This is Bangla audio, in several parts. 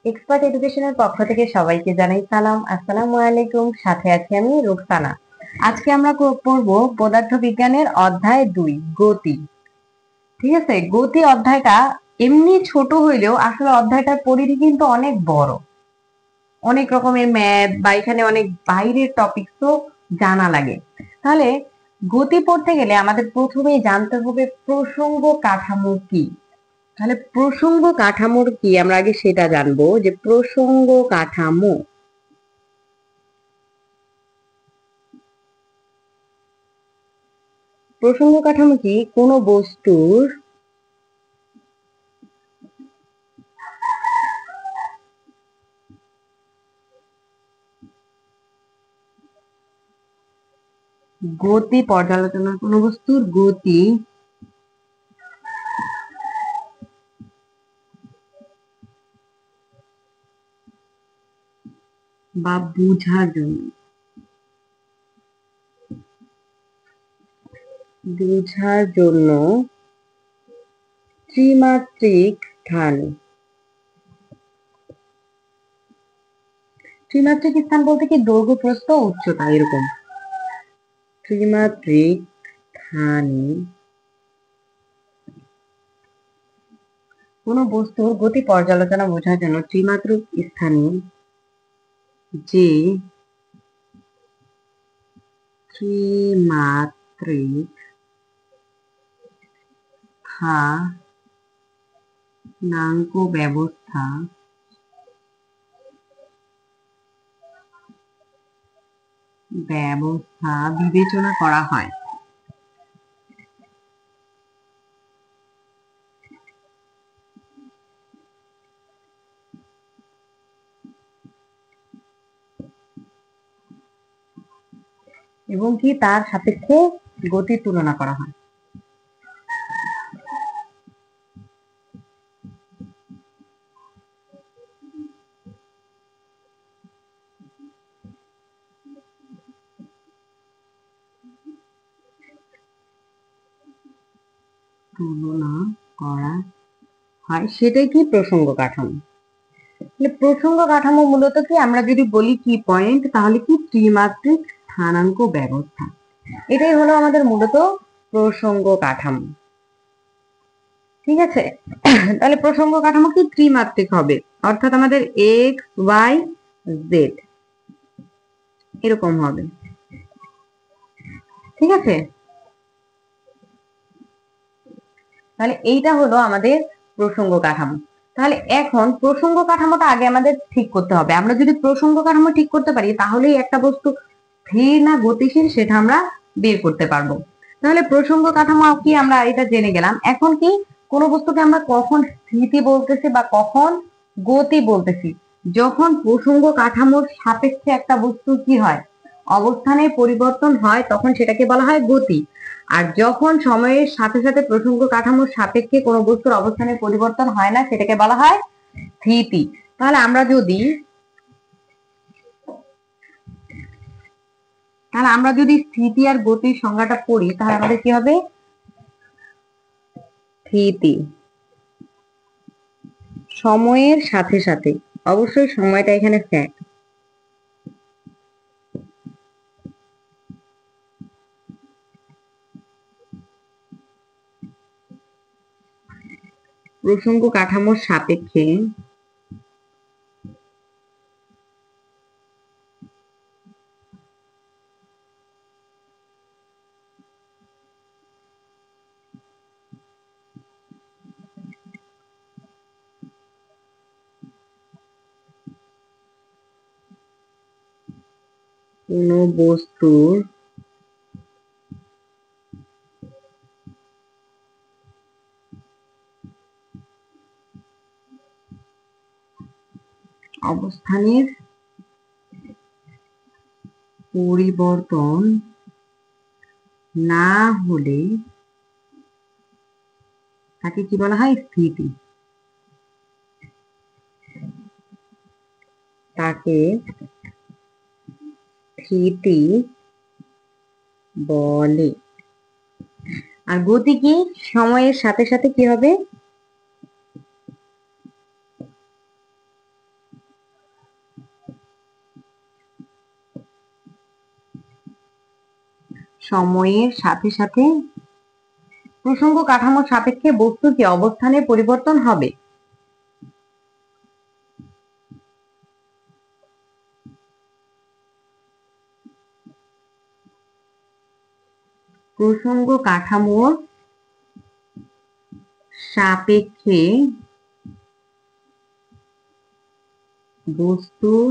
এক্সপার্ট এডুকেশনের পক্ষ থেকে সবাইকে জানাই সালাম। আসসালামু আলাইকুম। সাথে আছি আমি রুকসানা। আজকে আমরা পড়ব পদার্থবিজ্ঞানের অধ্যায় 2 গতি। ঠিক আছে, গতি অধ্যায়টা এমনি ছোট হইলেও আসলে অধ্যায়টার পরিধি কিন্তু অনেক বড়। অনেক রকমের ম্যাথ বা এখানে অনেক বাইরের টপিকসও জানা লাগে। তাহলে গতি পড়তে গেলে আমাদের প্রথমেই জানতে হবে প্রসঙ্গ কাঠামো কি। তাহলে প্রসঙ্গ কাঠামোর কি আমরা আগে সেটা জানবো, যে প্রসঙ্গ কাঠামো প্রসঙ্গ কাঠামো কি কোনো বস্তুর গতি পর্যালোচনা, কোনো বস্তুর গতি বা বুঝার জন্য ত্রিমাত্রিক স্থান। ত্রিমাত্রিক স্থান বলতে কি দৈর্ঘ্য প্রস্থ উচ্চতা এরকম। ত্রিমাত্রিক স্থানে কোনো বস্তুর গতি পর্যালোচনা বোঝার জন্য ত্রিমাত্রিক স্থানে যে ত্রিমাত্রিক স্থানাঙ্ক ব্যবস্থা বিবেচনা করা হয়। এবং কি তার সাপেক্ষে গতির তুলনা করা হয়। সেটাই কি প্রসঙ্গ কাঠামো। প্রসঙ্গ কাঠামো মূলত কি আমরা যদি বলি কি পয়েন্ট, তাহলে কি ত্রিমাত্রিক স্থানাঙ্ক ব্যবস্থা, এটাই হলো আমাদের মূলত প্রসঙ্গ কাঠামো। ঠিক আছে, তাহলে প্রসঙ্গ কাঠামো কি ত্রিমাত্রিক হবে, অর্থাৎ আমাদের এক্স ওয়াই জেড এরকম হবে। ঠিক আছে, তাহলে এইটা হলো আমাদের প্রসঙ্গ কাঠামো। তাহলে এখন প্রসঙ্গ কাঠামোটা আগে আমাদের ঠিক করতে হবে। আমরা যদি প্রসঙ্গ কাঠামো ঠিক করতে পারি তাহলেই একটা বস্তু স্থির না গতিশীল সেটা আমরা বের করতে পারবো। তাহলে প্রসঙ্গ কাঠামো কি আমরা এটা জেনে গেলাম। এখন কি কোনো বস্তুকে আমরা কখন স্থিতি বলতেছি বা কখন গতি বলতেছি, যখন প্রসঙ্গ কাঠামোর সাপেক্ষে একটা বস্তু কি হয়, অবস্থানের পরিবর্তন হয়, তখন সেটাকে বলা হয় গতি। আর যখন সময়ের সাথে সাথে প্রসঙ্গ কাঠামোর সাপেক্ষে কোনো বস্তুর অবস্থানের পরিবর্তন হয় না, সেটাকে বলা হয় স্থিতি। তাহলে আমরা যদি স্থিতি আর গতির সংজ্ঞাটা পড়ি, তাহলে আমাদের কি হবে, স্থিতি সময়ের সাথে সাথে, অবশ্যই সময়টা এখানে ফ্যাক্ট, প্রসঙ্গ কাঠামোর সাপেক্ষে কোনো বস্তুর অবস্থানের পরিবর্তন না হলে তাকে কি বলা হয়, স্থিতি। তাকে স্থিতি বলে। আর গতি কি, সময়ের সাথে সাথে কি হবে, সময়ের সাথে সাথে প্রসঙ্গ কাঠামোর সাপেক্ষে বস্তুর কি অবস্থানের পরিবর্তন হবে। প্রসঙ্গ কাঠামোর সাপেক্ষে বস্তুর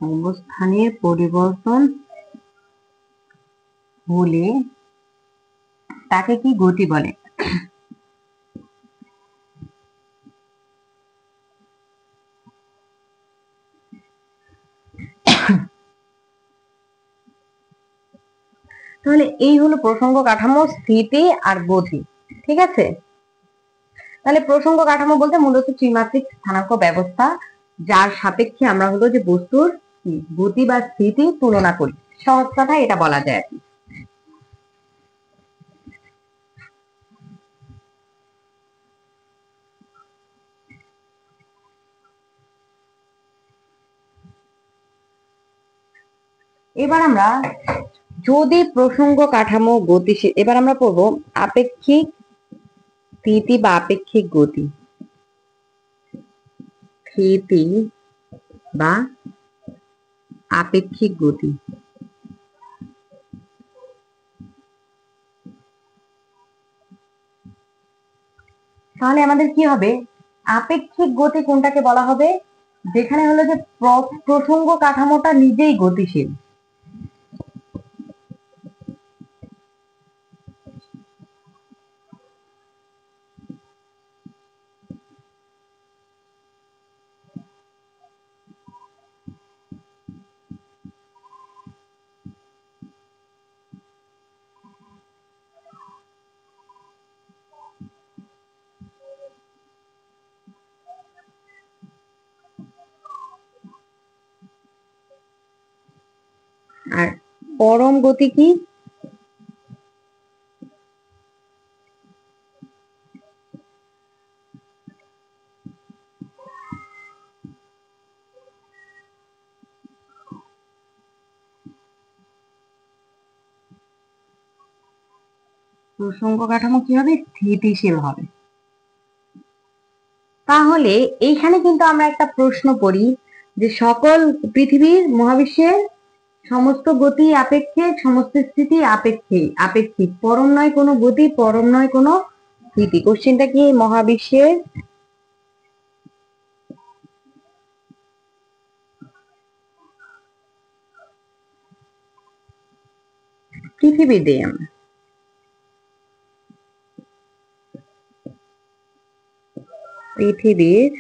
অবস্থানের পরিবর্তন হলে তাকে কি গতি বলে। তাহলে এই হলো প্রসঙ্গ কাঠামো, স্থিতি আর গতি। ঠিক আছে, তাহলে প্রসঙ্গ কাঠামো বলতে মূলত ত্রিমাত্রিক স্থানাঙ্ক ব্যবস্থা, যার সাপেক্ষে আমরা হলো যে বস্তুর গতি বা স্থিতি তুলনা করি। সহজ কথায় এটা বলা যায় আর কি। এবার আমরা যদি প্রসঙ্গ কাঠামো গতিশীল, এবার আমরা পড়বো আপেক্ষিক স্থিতি বা আপেক্ষিক গতি। স্থিতি বা আপেক্ষিক গতি। তাহলে আমাদের কি হবে, আপেক্ষিক গতি কোনটাকে বলা হবে, যেখানে হলো যে প্রসঙ্গ কাঠামোটা নিজেই গতিশীল। আর পরম গতি কি, প্রসঙ্গ কাঠামো কি হবে, স্থিতিশীল হবে। তাহলে এইখানে কিন্তু আমরা একটা প্রশ্ন করি যে সকল পৃথিবীর মহাবিশ্বের সমস্ত গতি আপেক্ষিক, সমস্ত স্থিতি আপেক্ষিক, আপেক্ষিক, পরম নয় কোনো গতি, পরম নয় কোনো স্থিতি। কোশ্চেনটা কি, মহাবিশ্বের পৃথিবীতে পৃথিবীর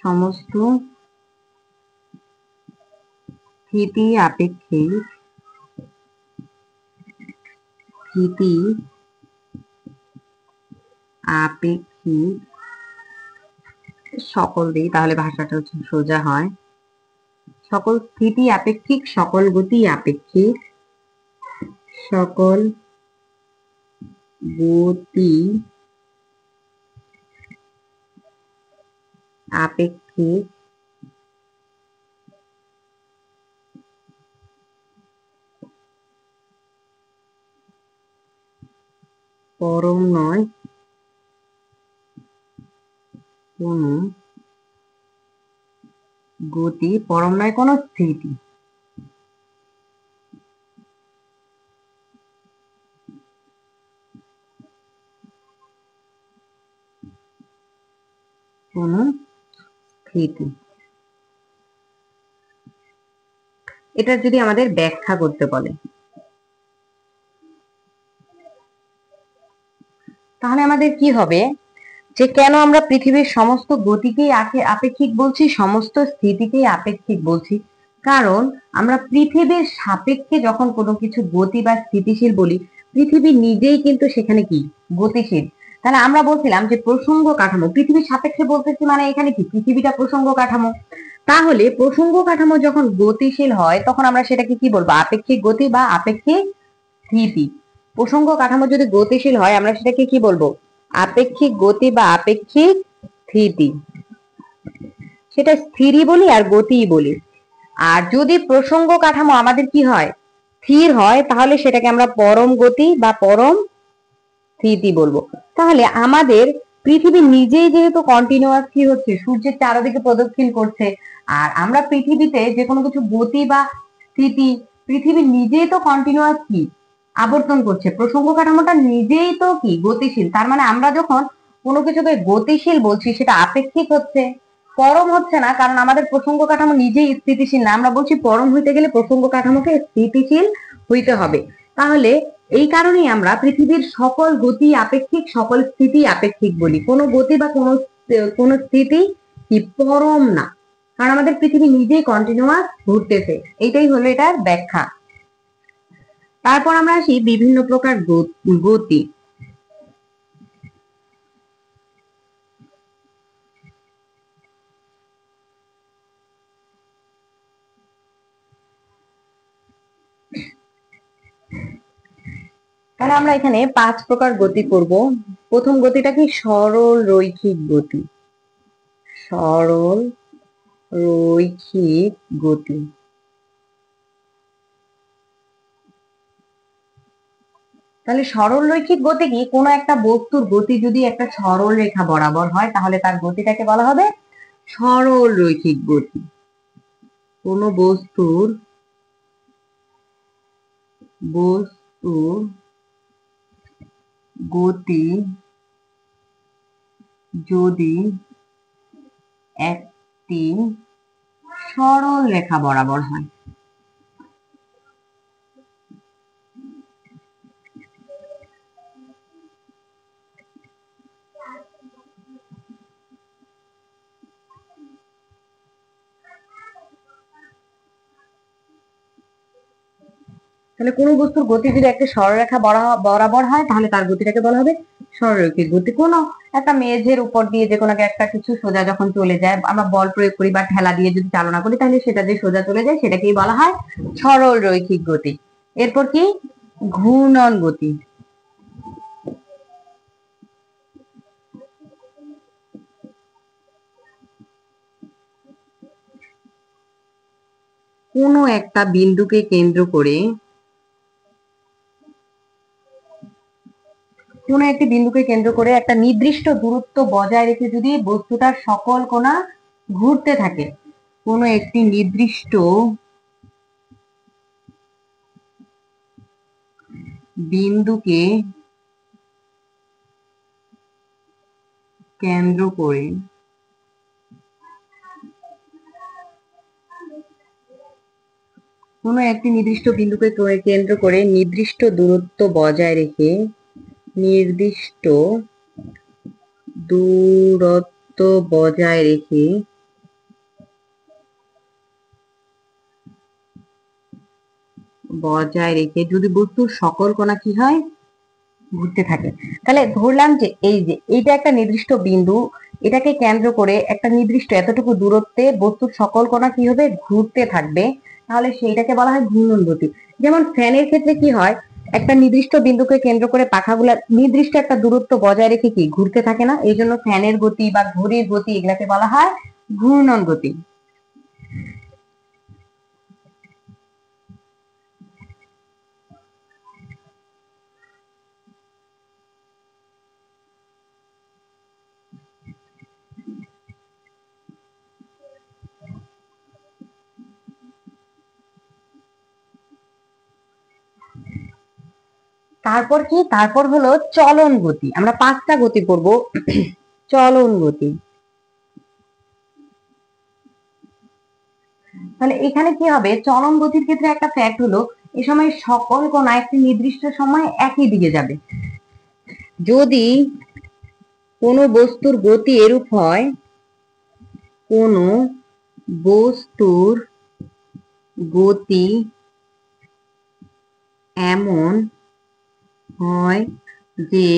সমস্ত স্থিতি আপেক্ষিক, স্থিতি আপেক্ষিক সকল দিই, তাহলে ভাষাটা হচ্ছে সোজা হয়। সকল স্থিতি আপেক্ষিক, সকল গতি আপেক্ষিক, সকল গতি আপেক্ষিক পরম নয় কোন গতি, পরম নয় কোন স্থিতি। কোন স্থিতি, এটা যদি আমাদের ব্যাখ্যা করতে বলে, তাহলে আমাদের কি হবে, যে কেন আমরা পৃথিবীর সমস্ত গতিকেই আপেক্ষিক বলছি, সমস্ত স্থিতিকেই আপেক্ষিক বলছি। কারণ আমরা পৃথিবীর সাপেক্ষে যখন কোনো কিছু গতি বা স্থিতিশীল বলি, পৃথিবী নিজেই কিন্তু সেখানে কি গতিশীল। তাহলে আমরা বলছিলাম যে প্রসঙ্গ কাঠামো পৃথিবীর সাপেক্ষে বলতেছি, মানে এখানে কি পৃথিবীটা প্রসঙ্গ কাঠামো। তাহলে প্রসঙ্গ কাঠামো যখন গতিশীল হয় তখন আমরা সেটাকে কি বলবো? আপেক্ষিক গতি বা আপেক্ষিক স্থিতি। প্রসঙ্গ কাঠামো যদি গতিশীল হয় আমরা সেটাকে কি বলবো? আপেক্ষিক গতি বা আপেক্ষিক স্থিতি। সেটা স্থিরই বলি আর গতিই বলি। আর যদি প্রসঙ্গ কাঠামো আমাদের কি হয়? স্থির হয়, তাহলে সেটাকে আমরা পরম গতি বা পরম স্থিতি বলবো। তাহলে আমাদের পৃথিবী নিজেই যেহেতু কন্টিনিউয়াস কি হচ্ছে, সূর্যের চারদিকে প্রদক্ষিণ করছে, আর আমরা পৃথিবীতে যে কোনো কিছু গতি বা স্থিতি, পৃথিবী নিজেই তো কন্টিনিউয়াস কি আবর্তন করছে, প্রসঙ্গ কাঠামোটা নিজেই তো কি গতিশীল। তার মানে আমরা যখন কোনো কিছুকে গতিশীল বলছি সেটা আপেক্ষিক হচ্ছে, পরম হচ্ছে না, কারণ আমাদের প্রসঙ্গ কাঠামো নিজেই স্থিতিশীল না। আমরা বলছি পরম হইতে গেলে প্রসঙ্গ কাঠামোকে স্থিতিশীল হইতে হবে। তাহলে এই কারণেই আমরা পৃথিবীর সকল গতি আপেক্ষিক, সকল স্থিতি আপেক্ষিক বলি। কোনো গতি বা কোনো স্থিতি কি পরম না, কারণ আমাদের পৃথিবী নিজেই কন্টিনিউয়াস ঘুরতেছে। এইটাই হলো এটার ব্যাখ্যা। তারপর আমরা আসি বিভিন্ন প্রকার গতি। তাহলে আমরা এখানে 5 প্রকার গতি করব। প্রথম গতিটা কি? সরল রৈখিক গতি। সরল রৈখিক গতি। তাহলে সরল রৈখিক গতি কি? কোনো একটা বস্তুর গতি যদি একটা সরল রেখা বরাবর হয় তাহলে তার গতিটাকে বলা হবে সরল রৈখিক গতি। কোনো বস্তুর গতি যদি একটি সরল রেখা বরাবর হয়, তাহলে কোনো বস্তুর গতি যদি একটা সরলরেখা বরাবর হয় তাহলে তার গতিটাকে বলা হবে সরলরৈখিক গতি। কোনো একটা মেঝের উপর দিয়ে যে কোনো একটা কিছু সোজা যখন চলে যায়, আমরা বল প্রয়োগ করি বা ঠেলা দিয়ে যদি চালনা করি, তাহলে সেটা যে সোজা চলে যায় সেটাকেই বলা হয় সরল রৈখিক গতি। এরপর কি? ঘূর্ণন গতি। কোনো একটা বিন্দুকে কেন্দ্র করে একটা নির্দিষ্ট দূরত্ব বজায় রেখে যদি বস্তুটার সকল কোণা ঘুরতে থাকে, কোনো একটি নির্দিষ্ট বিন্দুকে কেন্দ্র করে নির্দিষ্ট দূরত্ব বজায় রেখে যদি বস্তুর সকল কোণা কি হয়? ঘুরতে থাকে। তাহলে ধরলাম যে এইটা একটা নির্দিষ্ট বিন্দু, এটাকে কেন্দ্র করে একটা নির্দিষ্ট এতটুকু দূরত্বে বস্তুর সকল কোণা কি হবে? ঘুরতে থাকবে। তাহলে সেইটাকে বলা হয় ঘূর্ণন গতি। যেমন ফ্যানের ক্ষেত্রে কি হয়? একটা নির্দিষ্ট বিন্দুকে কেন্দ্র করে পাখাগুলা নির্দিষ্ট একটা দূরত্ব বজায় রেখে কি ঘুরতে থাকে না? এই জন্য ফ্যানের গতি বা ঘড়ির গতি এগুলাকে বলা হয় ঘূর্ণন গতি। তারপর কি? তারপর হলো চলন গতি। আমরা 5টা গতি করব। চলন গতি। তাহলে এখানে কি হবে? চলন গতির ক্ষেত্রে একটা ফ্যাক্ট হলো এই সময় সকল কোণা একটি নির্দিষ্ট সময় একই দিকে যাবে। যদি কোনো বস্তুর গতি এরূপ হয়, কোনো বস্তুর গতি এমন হয় যে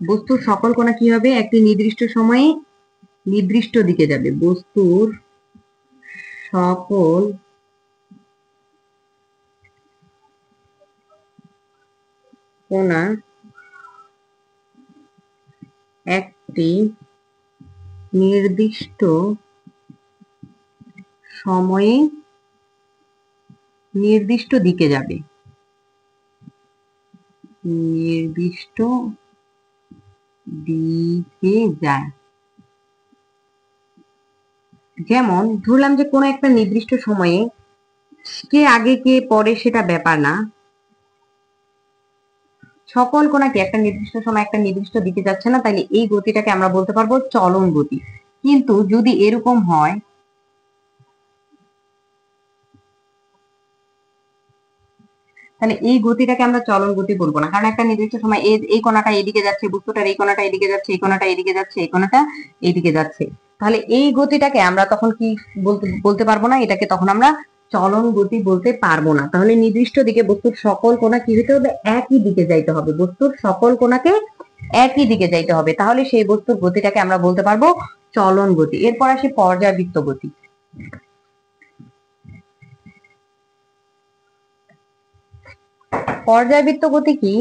বস্তুর সকল কোণা কি হবে? একটি নির্দিষ্ট সময়ে নির্দিষ্ট দিকে যাবে। বস্তুর সকল কোণা একটি নির্দিষ্ট সময়ে নির্দিষ্ট দিকে যাবে, নির্দিষ্ট দিকে যায়। যেমন ধরলাম যে কোনো একটা নির্দিষ্ট সময়ে কে আগে কে পরে সেটা ব্যাপার না, সকল কোণা কি একটা নির্দিষ্ট সময় একটা নির্দিষ্ট দিকে যাচ্ছে না, তাইলে এই গতিটাকে আমরা বলতে পারবো চলন গতি। কিন্তু যদি এরকম হয়, তাহলে এই গতিটাকে আমরা চলন গতি বলবো না, কারণ একটা নির্দিষ্ট সময় এই কোণাটা এদিকে যাচ্ছে, বস্তুটার এই কোণাটা এদিকে যাচ্ছে, এই কোণাটা এদিকে যাচ্ছে, এই কোণাটা এইদিকে যাচ্ছে, তাহলে এই গতিটাকে আমরা তখন কি বলতে পারবো না, এটাকে তখন আমরা চলন গতি বলতে পারবো না। তাহলে নির্দিষ্ট দিকে বস্তুর সকল কোণা কি হতে হবে, একই দিকে যাইতে হবে, বস্তুর সকল কোণাকে একই দিকে যাইতে হবে, তাহলে সেই বস্তুর গতিটাকে আমরা বলতে পারবো চলন গতি। এরপর আসি পর্যায়বৃত্ত গতি। পর্যায়বৃত্ত গতি কি?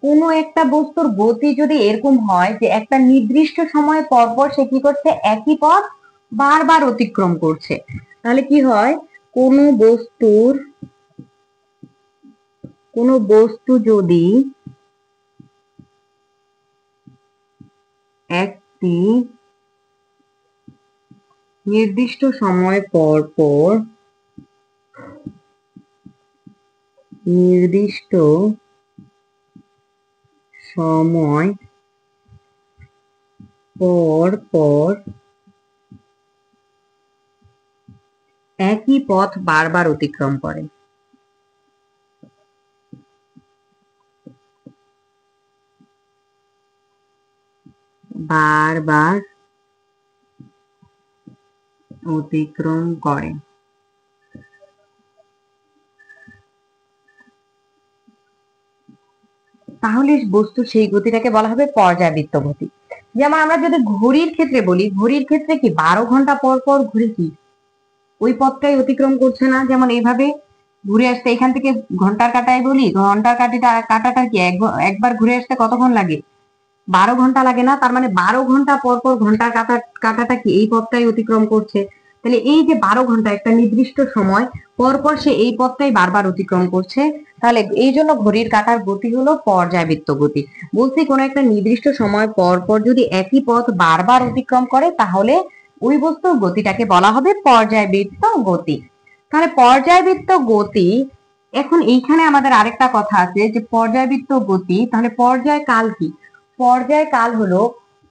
কোনো একটা বস্তুর গতি যদি এরকম হয় যে একটা নির্দিষ্ট সময় পর পর সে কি করছে, একই পথ বারবার অতিক্রম করছে, তাহলে কি হয়, কোনো বস্তু যদি একটি নির্দিষ্ট সময় পর পর নির্দিষ্ট সময় পর পর একই পথ বারবার অতিক্রম করে, বারবার অতিক্রম করে, তাহলে বস্তু সেই গতিটাকে বলা হবে পর্যায়বৃত্ত গতি। যেমন আমরা যদি ঘড়ির ক্ষেত্রে বলি, ঘড়ির ক্ষেত্রে কি 12 ঘন্টা পর পর ঘুরে কি ওই পথটাই অতিক্রম করছে না, যেমন এইভাবে ঘুরে আসতে এখান থেকে ঘন্টার কাটায় বলি, ঘন্টার কাটাটা কি একবার ঘুরে আসতে কতক্ষণ লাগে, 12 ঘন্টা লাগে না, তার মানে 12 ঘন্টা পর পর ঘন্টার কাটাটা কি এই পথটাই অতিক্রম করছে, তাহলে এই যে 12 ঘন্টা একটা নির্দিষ্ট সময় পর পর সে এই পথটাই বারবার অতিক্রম করছে, তাহলে এই জন্য ঘড়ির কাঁটার গতি হলো পর্যায়বৃত্ত গতি। বলছি কোনো একটা নির্দিষ্ট সময় পর পর যদি একই পথ বারবার অতিক্রম করে তাহলে ওই বস্তুর গতিটাকে বলা হবে পর্যায়বৃত্ত গতি। তাহলে পর্যায়বৃত্ত গতি, এখন এইখানে আমাদের আরেকটা কথা আছে যে পর্যায়বৃত্ত গতি, তাহলে পর্যায়কাল কি? পর্যায়কাল হলো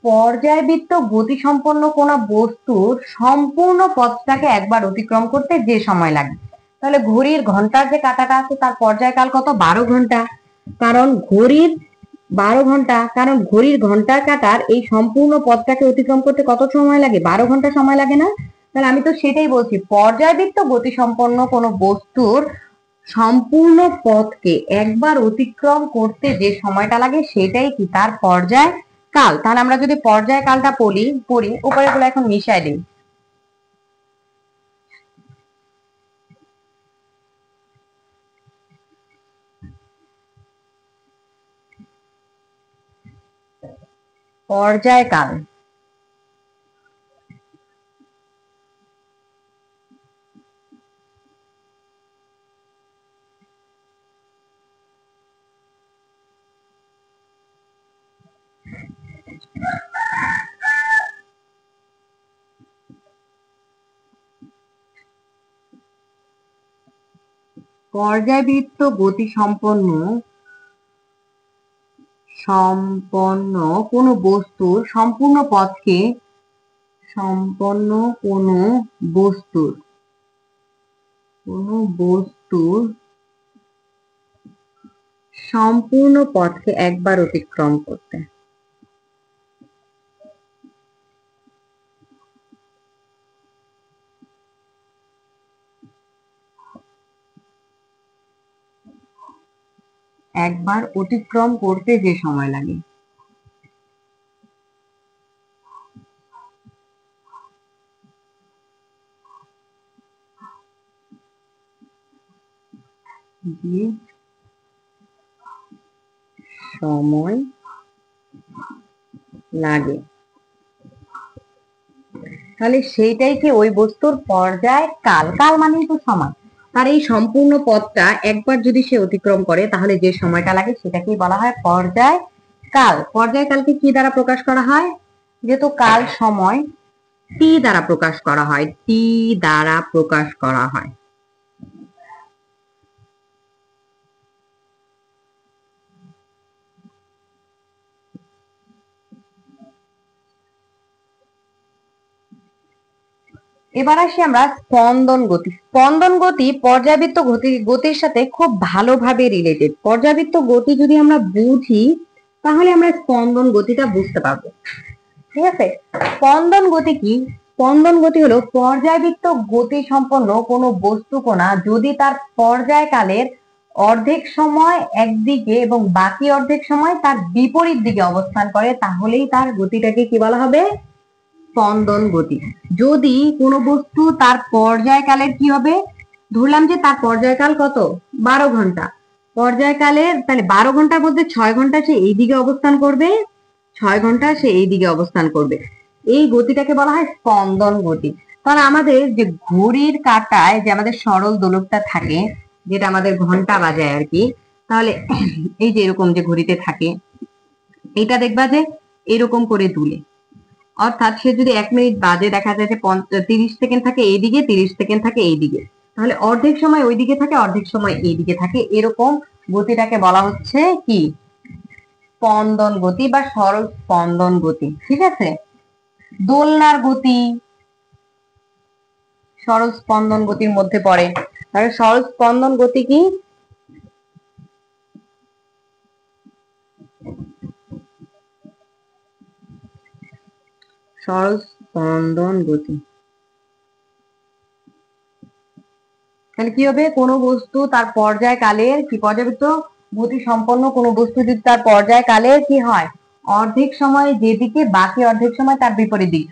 পর্যায়বৃত্ত গতি সম্পন্ন কোন বস্তুর সম্পূর্ণ পথটাকে একবার অতিক্রম করতে যে সময় লাগে। তাহলে ঘড়ির ঘন্টার যে কাঁটাটা আছে তার পর্যায়কাল কত, 12 ঘন্টা, কারণ ঘড়ির ঘন্টার কাঁটার এই সম্পূর্ণ পথটাকে অতিক্রম করতে কত সময় লাগে, 12 ঘন্টা সময় লাগে না? তাহলে আমি তো সেটাই বলছি, পর্যায়বৃত্ত গতি সম্পন্ন কোন বস্তুর সম্পূর্ণ পথকে একবার অতিক্রম করতে যে সময়টা লাগে সেটাই কি তার পর্যায় কাল। তাহলে আমরা যদি পর্যায় কালটা পড়ি উপরে গুলো এখন মিশাই দিই। পর্যায় কাল, পর্যায়বৃত্ত গতি সম্পন্ন কোন বস্তুর সম্পূর্ণ পথকে সম্পন্ন কোন বস্তুর সম্পূর্ণ পথকে একবার অতিক্রম করতে। একবার অতিক্রম করতে যে সময় লাগে। যে সময় লাগে, তাহলে সেইটাই কি ওই বস্তুর পর্যায় কাল। কাল মানেই তো সময়। আর এই সম্পূর্ণ পথটা একবার যদি সে অতিক্রম করে তাহলে যে সময়টা লাগে সেটাকেই বলা হয় পর্যায় কাল। পর্যায় কালকে কি দ্বারা প্রকাশ করা হয়? যেহেতু কাল সময় টি দ্বারা প্রকাশ করা হয়, টি দ্বারা প্রকাশ করা হয়। এবার আসি আমরা স্পন্দন গতি। স্পন্দন গতি পর্যাবৃত্ত গতির সাথে খুব ভালোভাবে রিলেটেড। পর্যাবৃত্ত গতি যদি আমরা বুঝি তাহলে আমরা স্পন্দন গতিটা বুঝতে পারবো। ঠিক আছে, স্পন্দন গতি কি? স্পন্দন গতি হলো পর্যায়বৃত্ত গতি সম্পন্ন কোনো বস্তু কণা যদি তার পর্যায়কালের অর্ধেক সময় একদিকে এবং বাকি অর্ধেক সময় তার বিপরীত দিকে অবস্থান করে তাহলেই তার গতিটাকে কি বলা হবে? স্পন্দন গতি। যদি কোনো বস্তু তার পর্যায়কালের কি হবে, ধরলাম যে তার পর্যায়কাল কত, 12 ঘন্টা। পর্যায়কালের তাহলে 12 ঘন্টার মধ্যে 6 ঘন্টা সে এই দিকে অবস্থান করবে, 6 ঘন্টা সে এই দিকে অবস্থান করবে। এই গতিটাকে বলা হয় স্পন্দন গতি। কারণ আমাদের যে ঘড়ির কাঁটায় যে আমাদের সরল দোলকটা থাকে, যেটা আমাদের ঘন্টা বাজায় আর কি, তাহলে এই যে এরকম যে ঘড়িতে থাকে, এটা দেখবা যে এরকম করে দুলে। অর্থাৎ সে যদি 1 মিনিট বাজে দেখা যায় যে 30 সেকেন্ড থাকে এইদিকে, 30 সেকেন্ড থাকে এইদিকে, তাহলে অর্ধেক সময় ওই দিকে থাকে, অর্ধেক সময় এইদিকে থাকে। এরকম গতিটাকে বলা হচ্ছে কি? স্পন্দন গতি বা সরল স্পন্দন গতি। ঠিক আছে, দোলনার গতি সরল স্পন্দন গতির মধ্যে পড়ে। তাহলে সরল স্পন্দন গতি কি? সরল স্পন্দন গতি। তাহলে কি হবে? কোনো বস্তু তার পর্যায়কালের কি পর্যাবৃত্ত গতি সম্পন্ন কোনো বস্তু যদি তার পর্যায়কালের কি হয়, অর্ধেক সময় যেদিকে বাকি অর্ধেক সময় তার বিপরীত দিক।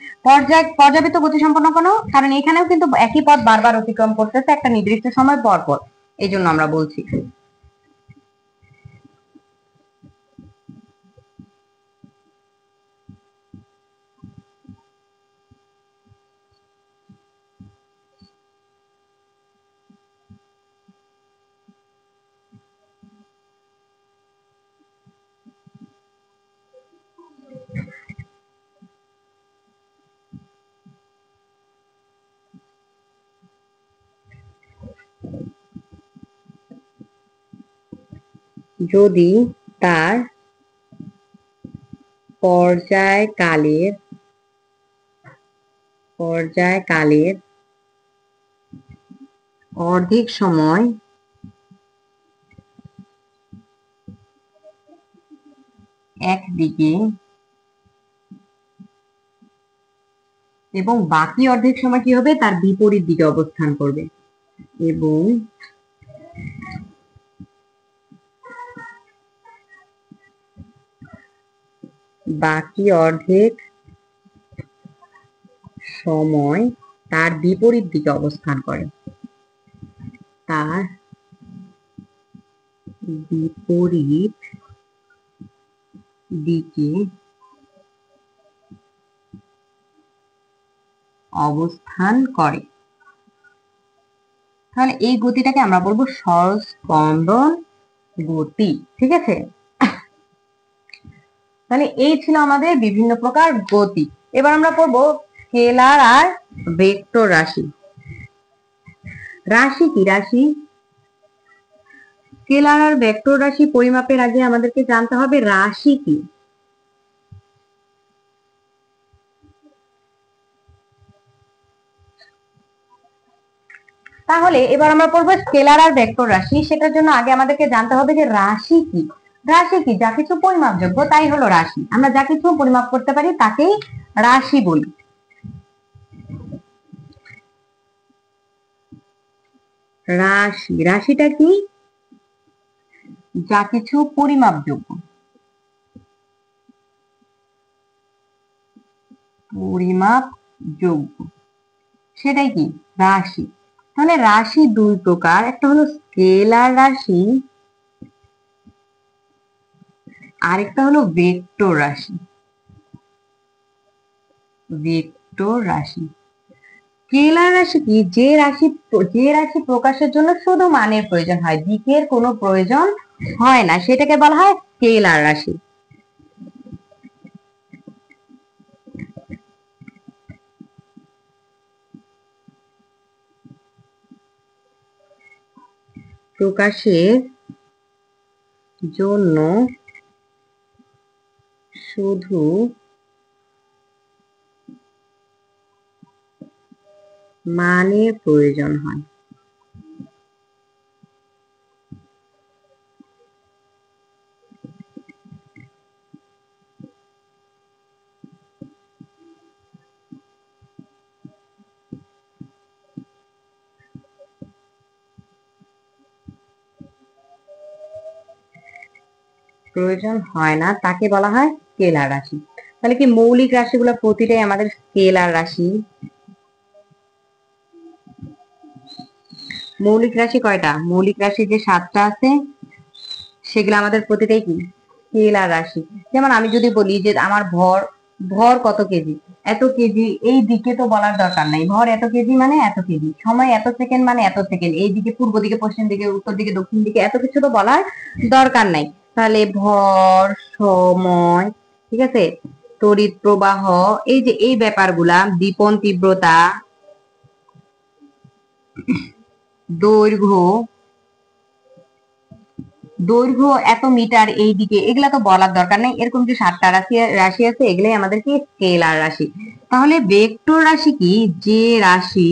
পর্যাবৃত্ত গতি সম্পন্ন কোনো, কারণ এখানেও কিন্তু একই পথ বারবার অতিক্রম করতেছে একটা নির্দিষ্ট সময় পর পর, এই জন্য আমরা বলছি। যদি তার পর্যায়কালের অর্ধেক সময় একদিকে এবং বাকি অর্ধেক সময় কি হবে, তার বিপরীত দিকে অবস্থান করবে, এবং বাকি অর্ধেক সময় তার বিপরীত দিকে অবস্থান করে, তার বিপরীত দিকে অবস্থান করে। তাহলে এই গতিটাকে আমরা বলবো সরল স্পন্দন গতি। ঠিক আছে, তাহলে এই ছিল আমাদের বিভিন্ন প্রকার গতি। এবার আমরা পড়বো স্কেলার আর ভেক্টর রাশি। রাশি কি? রাশি স্কেলার আর ভেক্টর রাশি পরিমাপের আগে আমাদেরকে জানতে হবে রাশি কি। তাহলে এবার আমরা পড়বো স্কেলার আর ভেক্টর রাশি। সেটার জন্য আগে আমাদেরকে জানতে হবে যে রাশি কি। রাশি কি? যা কিছু পরিমাপযোগ্য তাই হলো রাশি। আমরা যা কিছু পরিমাপ করতে পারি তাকেই রাশি বলি। রাশিটা কি? যা কিছু পরিমাপযোগ্য, পরিমাপযোগ্য সেটাই কি রাশি। তাহলে রাশি দুই প্রকার, একটা হলো স্কেলার রাশি, আরেকটা হলো ভেক্টর রাশি। ভেক্টর রাশি, স্কেলার রাশি কি, যে রাশি প্রকাশের জন্য শুধু মানের প্রয়োজন হয়, দিকের কোনো প্রয়োজন হয় না, সেটাকে বলা হয় স্কেলার রাশি। প্রকাশের জন্য শুধু মানের প্রয়োজন হয়। প্রয়োজন হয় না তাকে বলা হয় স্কেলার রাশি। তাহলে কি মৌলিক রাশিগুলো প্রতিটাই আমাদের স্কেলার রাশি। মৌলিক রাশি কয়টা, মৌলিক রাশি যে 7টা আছে সেগুলো আমাদের প্রতিটাই কি স্কেলার রাশি। যেমন আমি যদি বলি যে আমার ভর, ভর কত কেজি, এত কেজি, এই দিকে তো বলার দরকার নাই, ভর এত কেজি মানে এত কেজি, সময় এত সেকেন্ড মানে এত সেকেন্ড, এই দিকে পূর্ব দিকে পশ্চিম দিকে উত্তর দিকে দক্ষিণ দিকে এত কিছু তো বলার দরকার নাই। তাহলে ভর, সময়, ঠিক আছে, তড়িৎ প্রবাহ, এই যে এই ব্যাপারগুলা, দীপন তীব্রতা, দৈর্ঘ্য, দৈর্ঘ্য এত মিটার এই দিকে, এগুলা তো বলার দরকার নেই। এরকম যে 7টা রাশি রাশি আছে এগুলাই আমাদের কি স্কেলার রাশি। তাহলে ভেক্টর রাশি কি, যে রাশি,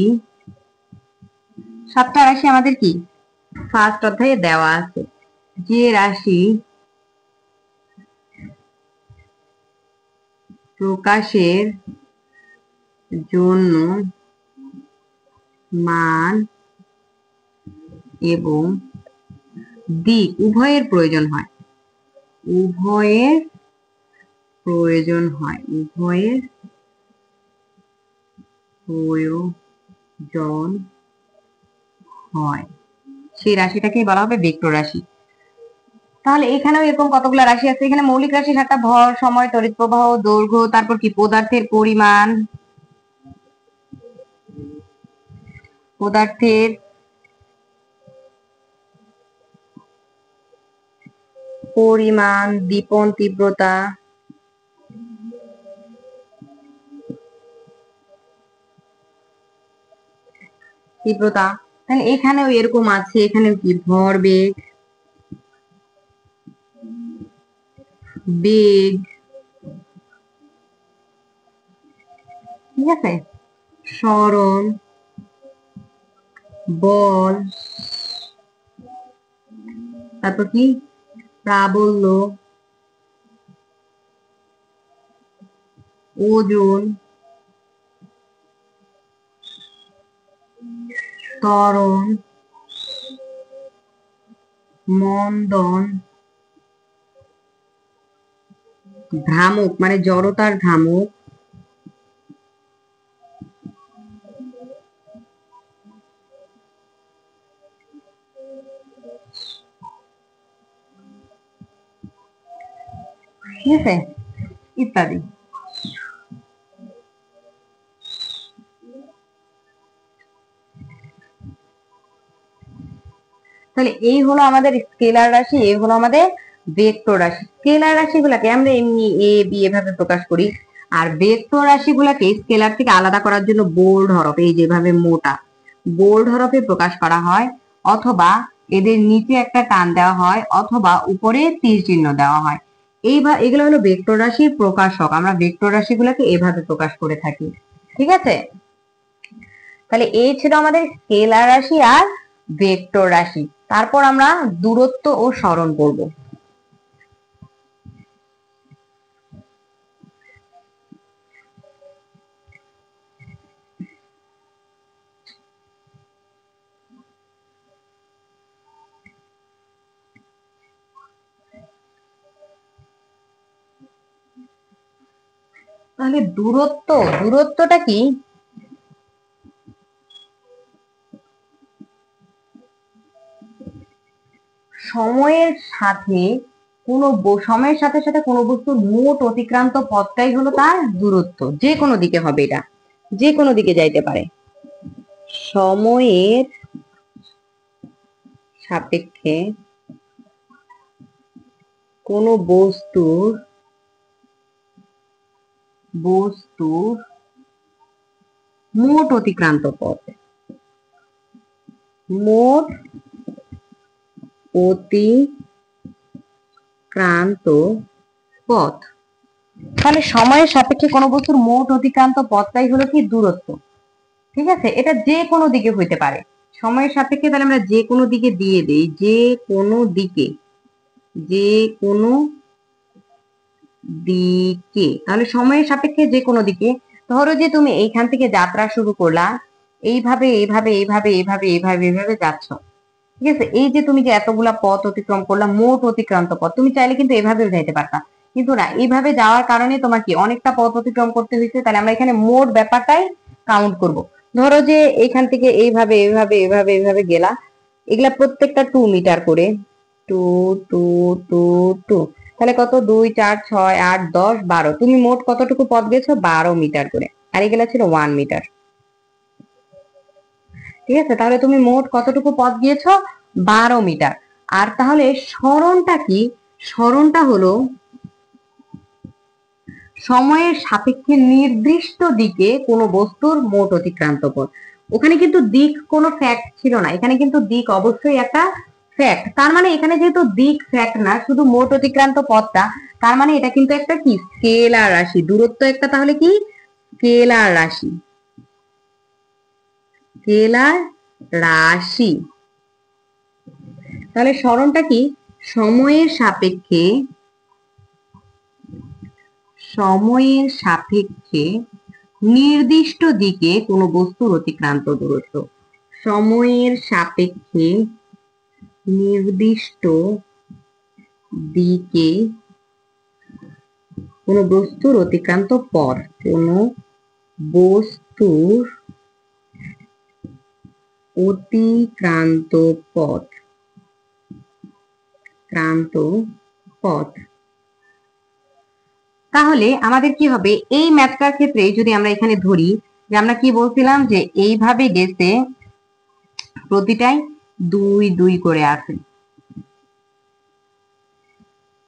7টা রাশি আমাদের কি ফার্স্ট অধ্যায়ে দেওয়া আছে, যে রাশি প্রকাশের জন্য মান এবং দিক উভয়ের প্রয়োজন হয়, উভয়ের প্রয়োজন হয়, উভয়ের প্রয়োজন হয়, সেই রাশিটাকেই বলা হবে ভেক্টর রাশি। তাহলে এখানেও এরকম কতগুলো রাশি আছে, এখানে মৌলিক রাশি 7টা, ভর, সময়, তড়িৎ প্রবাহ, দৈর্ঘ্য, তারপর কি পদার্থের পরিমাণ, পদার্থের পরিমাণ, দীপন তীব্রতা, তীব্রতা। তাহলে এখানেও এরকম আছে, এখানেও কি ভরবেগ, বেগ, ঠিক আছে, সরণ, বল, তারপর কি প্রাবল্য, ওজন, ত্বরণ, মন্দন, ভ্রামক মানে জড়তার ভ্রামক, ঠিক আছে, ইত্যাদি। তাহলে এই হলো আমাদের স্কেলার রাশি, এই হলো আমাদের ভেক্টর রাশি। স্কেলার রাশিগুলোকে আমরা এমনি এ বি এভাবে প্রকাশ করি, আর ভেক্টর রাশিগুলোকে স্কেলার থেকে আলাদা করার জন্য বোল্ড হরফ, এই যেভাবে মোটা বোল্ড হরফে প্রকাশ করা হয়, অথবা এদের নিচে একটা টান দেওয়া হয়, অথবা উপরে তীর চিহ্ন দেওয়া হয়। এগুলো হলো ভেক্টর রাশির প্রকাশক, আমরা ভেক্টর রাশিগুলোকে এভাবে প্রকাশ করে থাকি, ঠিক আছে। তাহলে এই ছিল আমাদের স্কেলার রাশি আর ভেক্টর রাশি। তারপর আমরা দূরত্ব ও সরণ করব। তাহলে দূরত্বটা কি? সময়ের সাথে সময়ের সাথে সাথে কোনো বস্তুর মোট অতিক্রান্ত পথটাই হলো তার দূরত্ব। যে কোনো দিকে হবে, এটা যে কোনো দিকে যাইতে পারে। সময়ের সাপেক্ষে কোনো বস্তুর মোট অতিক্রান্ত পথ, মোট অতিক্রান্ত পথ। তাহলে সময়ের সাপেক্ষে কোনো বস্তুর মোট অতিক্রান্ত পথটাই হলো কি? দূরত্ব। ঠিক আছে, এটা যে কোনো দিকে হইতে পারে। সময়ের সাপেক্ষে তাহলে আমরা যে কোনো দিকে দিয়ে দিই, যে কোনো দিকে, যে কোনো দিকে। তাহলে সময়ের সাপেক্ষে যে কোনো দিকে। ধরো যে তুমি এইখান থেকে যাত্রা শুরু করলা, এইভাবে এইভাবে এইভাবে এইভাবে এইভাবে এইভাবে যাচ্ছ। ঠিক আছে, এই যে তুমি যে এতগুলা পথ অতিক্রম করলা, মোট অতিক্রান্ত পথ, তুমি চাইলে কিন্তু এভাবেও যাইতে পারতা, কিন্তু না, এইভাবে যাওয়ার কারণে তোমার কি অনেকটা পথ অতিক্রম করতে হয়েছে। তাহলে আমরা এখানে মোট ব্যাপারটাই কাউন্ট করব। ধরো যে এখান থেকে এইভাবে এইভাবে এইভাবে এইভাবে গেলা, এগুলা প্রত্যেকটা 2 মিটার করে, 2 2 2 2। তাহলে কত? 2 4 6 8 10 12। তুমি মোট কতটুকু পথ গেছো? 12 মিটার করে। আর এগুলা ছিল 1 মিটার। ঠিক আছে, তাহলে তুমি মোট কতটুকু পথ গিয়েছো? 12 মিটার। আর তাহলে সরণটা কি? সরণটা হলো সময়ের সাপেক্ষে নির্দিষ্ট দিকে কোনো বস্তুর মোট অতিক্রান্ত পথ। ওখানে কিন্তু দিক কোনো ফ্যাক্ট ছিল না, এখানে কিন্তু দিক অবশ্যই একটা ফ্যাক্ট। তার মানে এখানে যেহেতু দিক ফ্যাক্ট না, শুধু মোট অতিক্রান্ত পথটা, তার মানে এটা কিন্তু একটা কি? স্কেলার রাশি। দূরত্ব একটা তাহলে কি? স্কেলার রাশি। স্কেলার রাশি। তাহলে সরণটা কি? সময়ের সাপেক্ষে নির্দিষ্ট দিকে কোনো বস্তুর অতিক্রান্ত দূরত্ব। সময়ের সাপেক্ষে নির্দিষ্ট দিকে কোনো বস্তুর অতিক্রান্ত পথ, কোনো বস্তুর অতিক্রান্ত পথ, তাহলে আমাদের কি হবে? এই ম্যাথটার ক্ষেত্রে যদি আমরা এখানে ধরি যে আমরা কি বলছিলাম, যে এইভাবে গেছে, প্রতিটাই 2 2 করে আছে।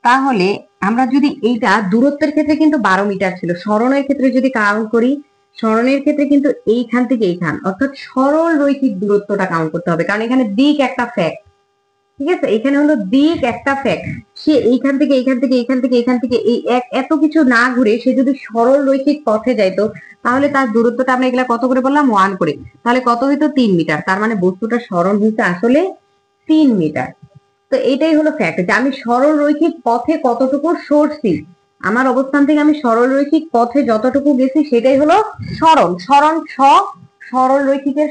তাহলে আমরা যদি এইটা দূরত্বের ক্ষেত্রে কিন্তু 12 মিটার ছিল, সরণের ক্ষেত্রে যদি কাউন্ট করি, সরণের ক্ষেত্রে কিন্তু এইখান থেকে এইখান, অর্থাৎ সরল রৈখিক দূরত্বটা কাউন্ট করতে হবে, কারণ এখানে দিক একটা ফ্যাক্ট। ঠিক আছে, এখানে হলো দিক একটা ফ্যাক্ট। সে এইখান থেকে এইখান থেকে এইখান থেকে এইখান থেকে এই এত কিছু না ঘুরে সে যদি সরল রৈখিক পথে যাইতো, তাহলে তার দূরত্বটা আমরা এগুলা কত করে বললাম? 1 করে। তাহলে কত হইতো? 3 মিটার। তার মানে বস্তুটা সরল হইতে আসলে 3 মিটার। তো এটাই হলো ফ্যাক্ট, যে আমি সরল রৈখিক পথে কতটুকু সরছি, আমার অবস্থান থেকে আমি সরল রৈখিক পথে যতটুকু গেছি সেটাই হলো সরণ। সরল রৈখিকের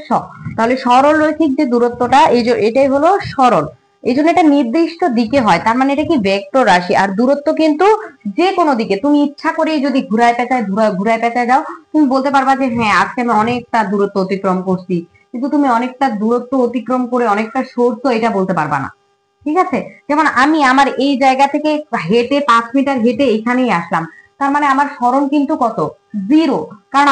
তাহলে সরল রৈখিক যে দূরত্বটা, এটাই হলো সরল। এই জন্য এটা নির্দিষ্ট দিকে হয়, তার মানে এটা কি? ভেক্টর রাশি। আর দূরত্ব কিন্তু যে কোনো দিকে, তুমি ইচ্ছা করে যদি ঘুরায় পেঁচায় যাও, তুমি বলতে পারবা যে হ্যাঁ আজকে আমি অনেকটা দূরত্ব অতিক্রম করছি, কিন্তু তুমি অনেকটা দূরত্ব অতিক্রম করে অনেকটা সরছো এটা বলতে পারবা না। ঠিক আছে, যেমন আমি আমার এই জায়গা থেকে হেঁটে 5 মিটার হেঁটে এখানেই আসলাম, তার মানে আমার সরণ কিন্তু কত? 0। কারণ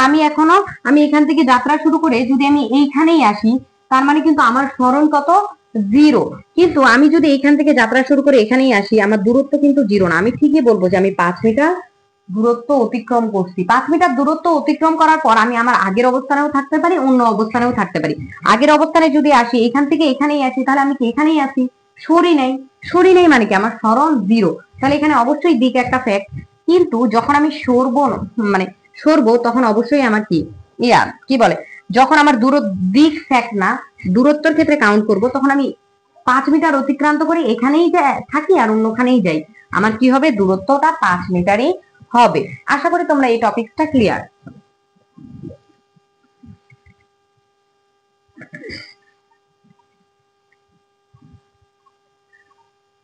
আমি এখান থেকে যাত্রা শুরু করে যদি আমি এইখানেই আসি, তার মানে কিন্তু আমার সরণ কত? 0। কিন্তু আমি যদি এখান থেকে যাত্রা শুরু করে এখানেই আসি, আমার দূরত্ব কিন্তু 0 না। আমি ঠিকই বলবো যে আমি 5 মিটার দূরত্ব অতিক্রম করছি। 5 মিটার দূরত্ব অতিক্রম করার পর আমি আমার আগের অবস্থানেও থাকতে পারি, অন্য অবস্থানেও থাকতে পারি। আগের অবস্থানে যদি আসি, এখান থেকে এখানেই আসি, তাহলে আমি কি এখানেই আসি? সরি নেই মানে কি? আমার সরণ 0। তাহলে এখানে অবশ্যই দিক একটা ফ্যাক্ট। কিন্তু যখন আমি মানে সরবো, তখন অবশ্যই আমার কি কি বলে, যখন আমার দিক ফ্যাক্ট না, দূরত্বের ক্ষেত্রে কাউন্ট করব, তখন আমি 5 মিটার অতিক্রান্ত করে এখানেই থাকি আর অন্যখানেই যাই, আমার কি হবে? দূরত্বটা 5 মিটারই হবে। আশা করি তোমরা এই টপিকটা ক্লিয়ার।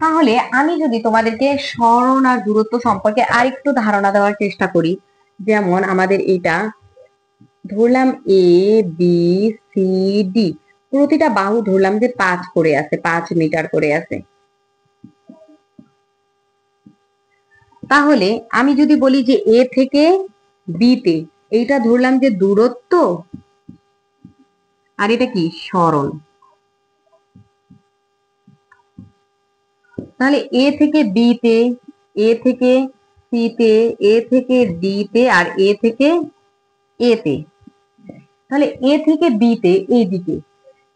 তাহলে আমি যদি তোমাদেরকে সরণ আর দূরত্ব সম্পর্কে আরেকটু ধারণা দেওয়ার চেষ্টা করি, যেমন আমাদের এটা ধরলাম এ বি সি ডি, প্রতিটা বাহু ধরলাম যে 5 করে আছে, 5 মিটার করে আছে। তাহলে আমি যদি বলি যে এ থেকে বি তে, এইটা ধরলাম যে দূরত্ব, আর এটা কি সরণ। তাহলে এ থেকে বি তে, এ থেকে সি তে, এ থেকে ডি তে, আর এ থেকে এ তে। তাহলে এ থেকে বি তে এইদিকে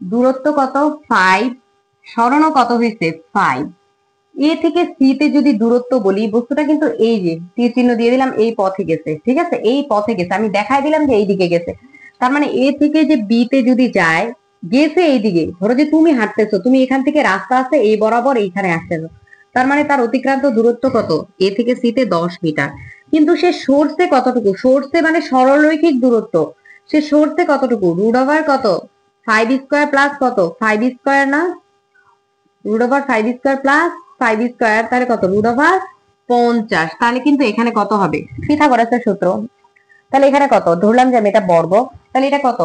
দূরত্ব কত 5, সরণও কত হয়েছে 5। এ থেকে সি তে যদি দূরত্ব বলি, বস্তুটা কিন্তু এই যে তীর চিহ্ন দিয়ে দিলাম, এই পথে গেছে, ঠিক আছে, এই পথে গেছে, আমি দেখাই দিলাম যে এই দিকে গেছে। তার মানে এ থেকে যে বি তে যদি যায়, গেছে এইদিকে। ধরো যে তুমি হাঁটতেছো, তুমি এখান থেকে রাস্তা আছে এই বরাবর এইখানে আসতেছো, তার মানে তার অতিক্রান্ত দূরত্ব কত, এ থেকে সি তে 10 মিটার। কিন্তু সে সোর্সে কতটুকু, সোর্সে মানে সরলরৈখিক দূরত্ব, সে সোর্সে কতটুকু, রুট ওভার কত 5 স্কয়ার প্লাস কত 5 স্কয়ার না, root over 5 square plus 5 square, তাহলে কত রুট ওভার 50। তাহলে কিন্তু এখানে কত হবে, পিথাগোরাসের সূত্র। তাহলে এখানে কত ধরলাম যে আমি এটা বর্গ, তাহলে এটা কত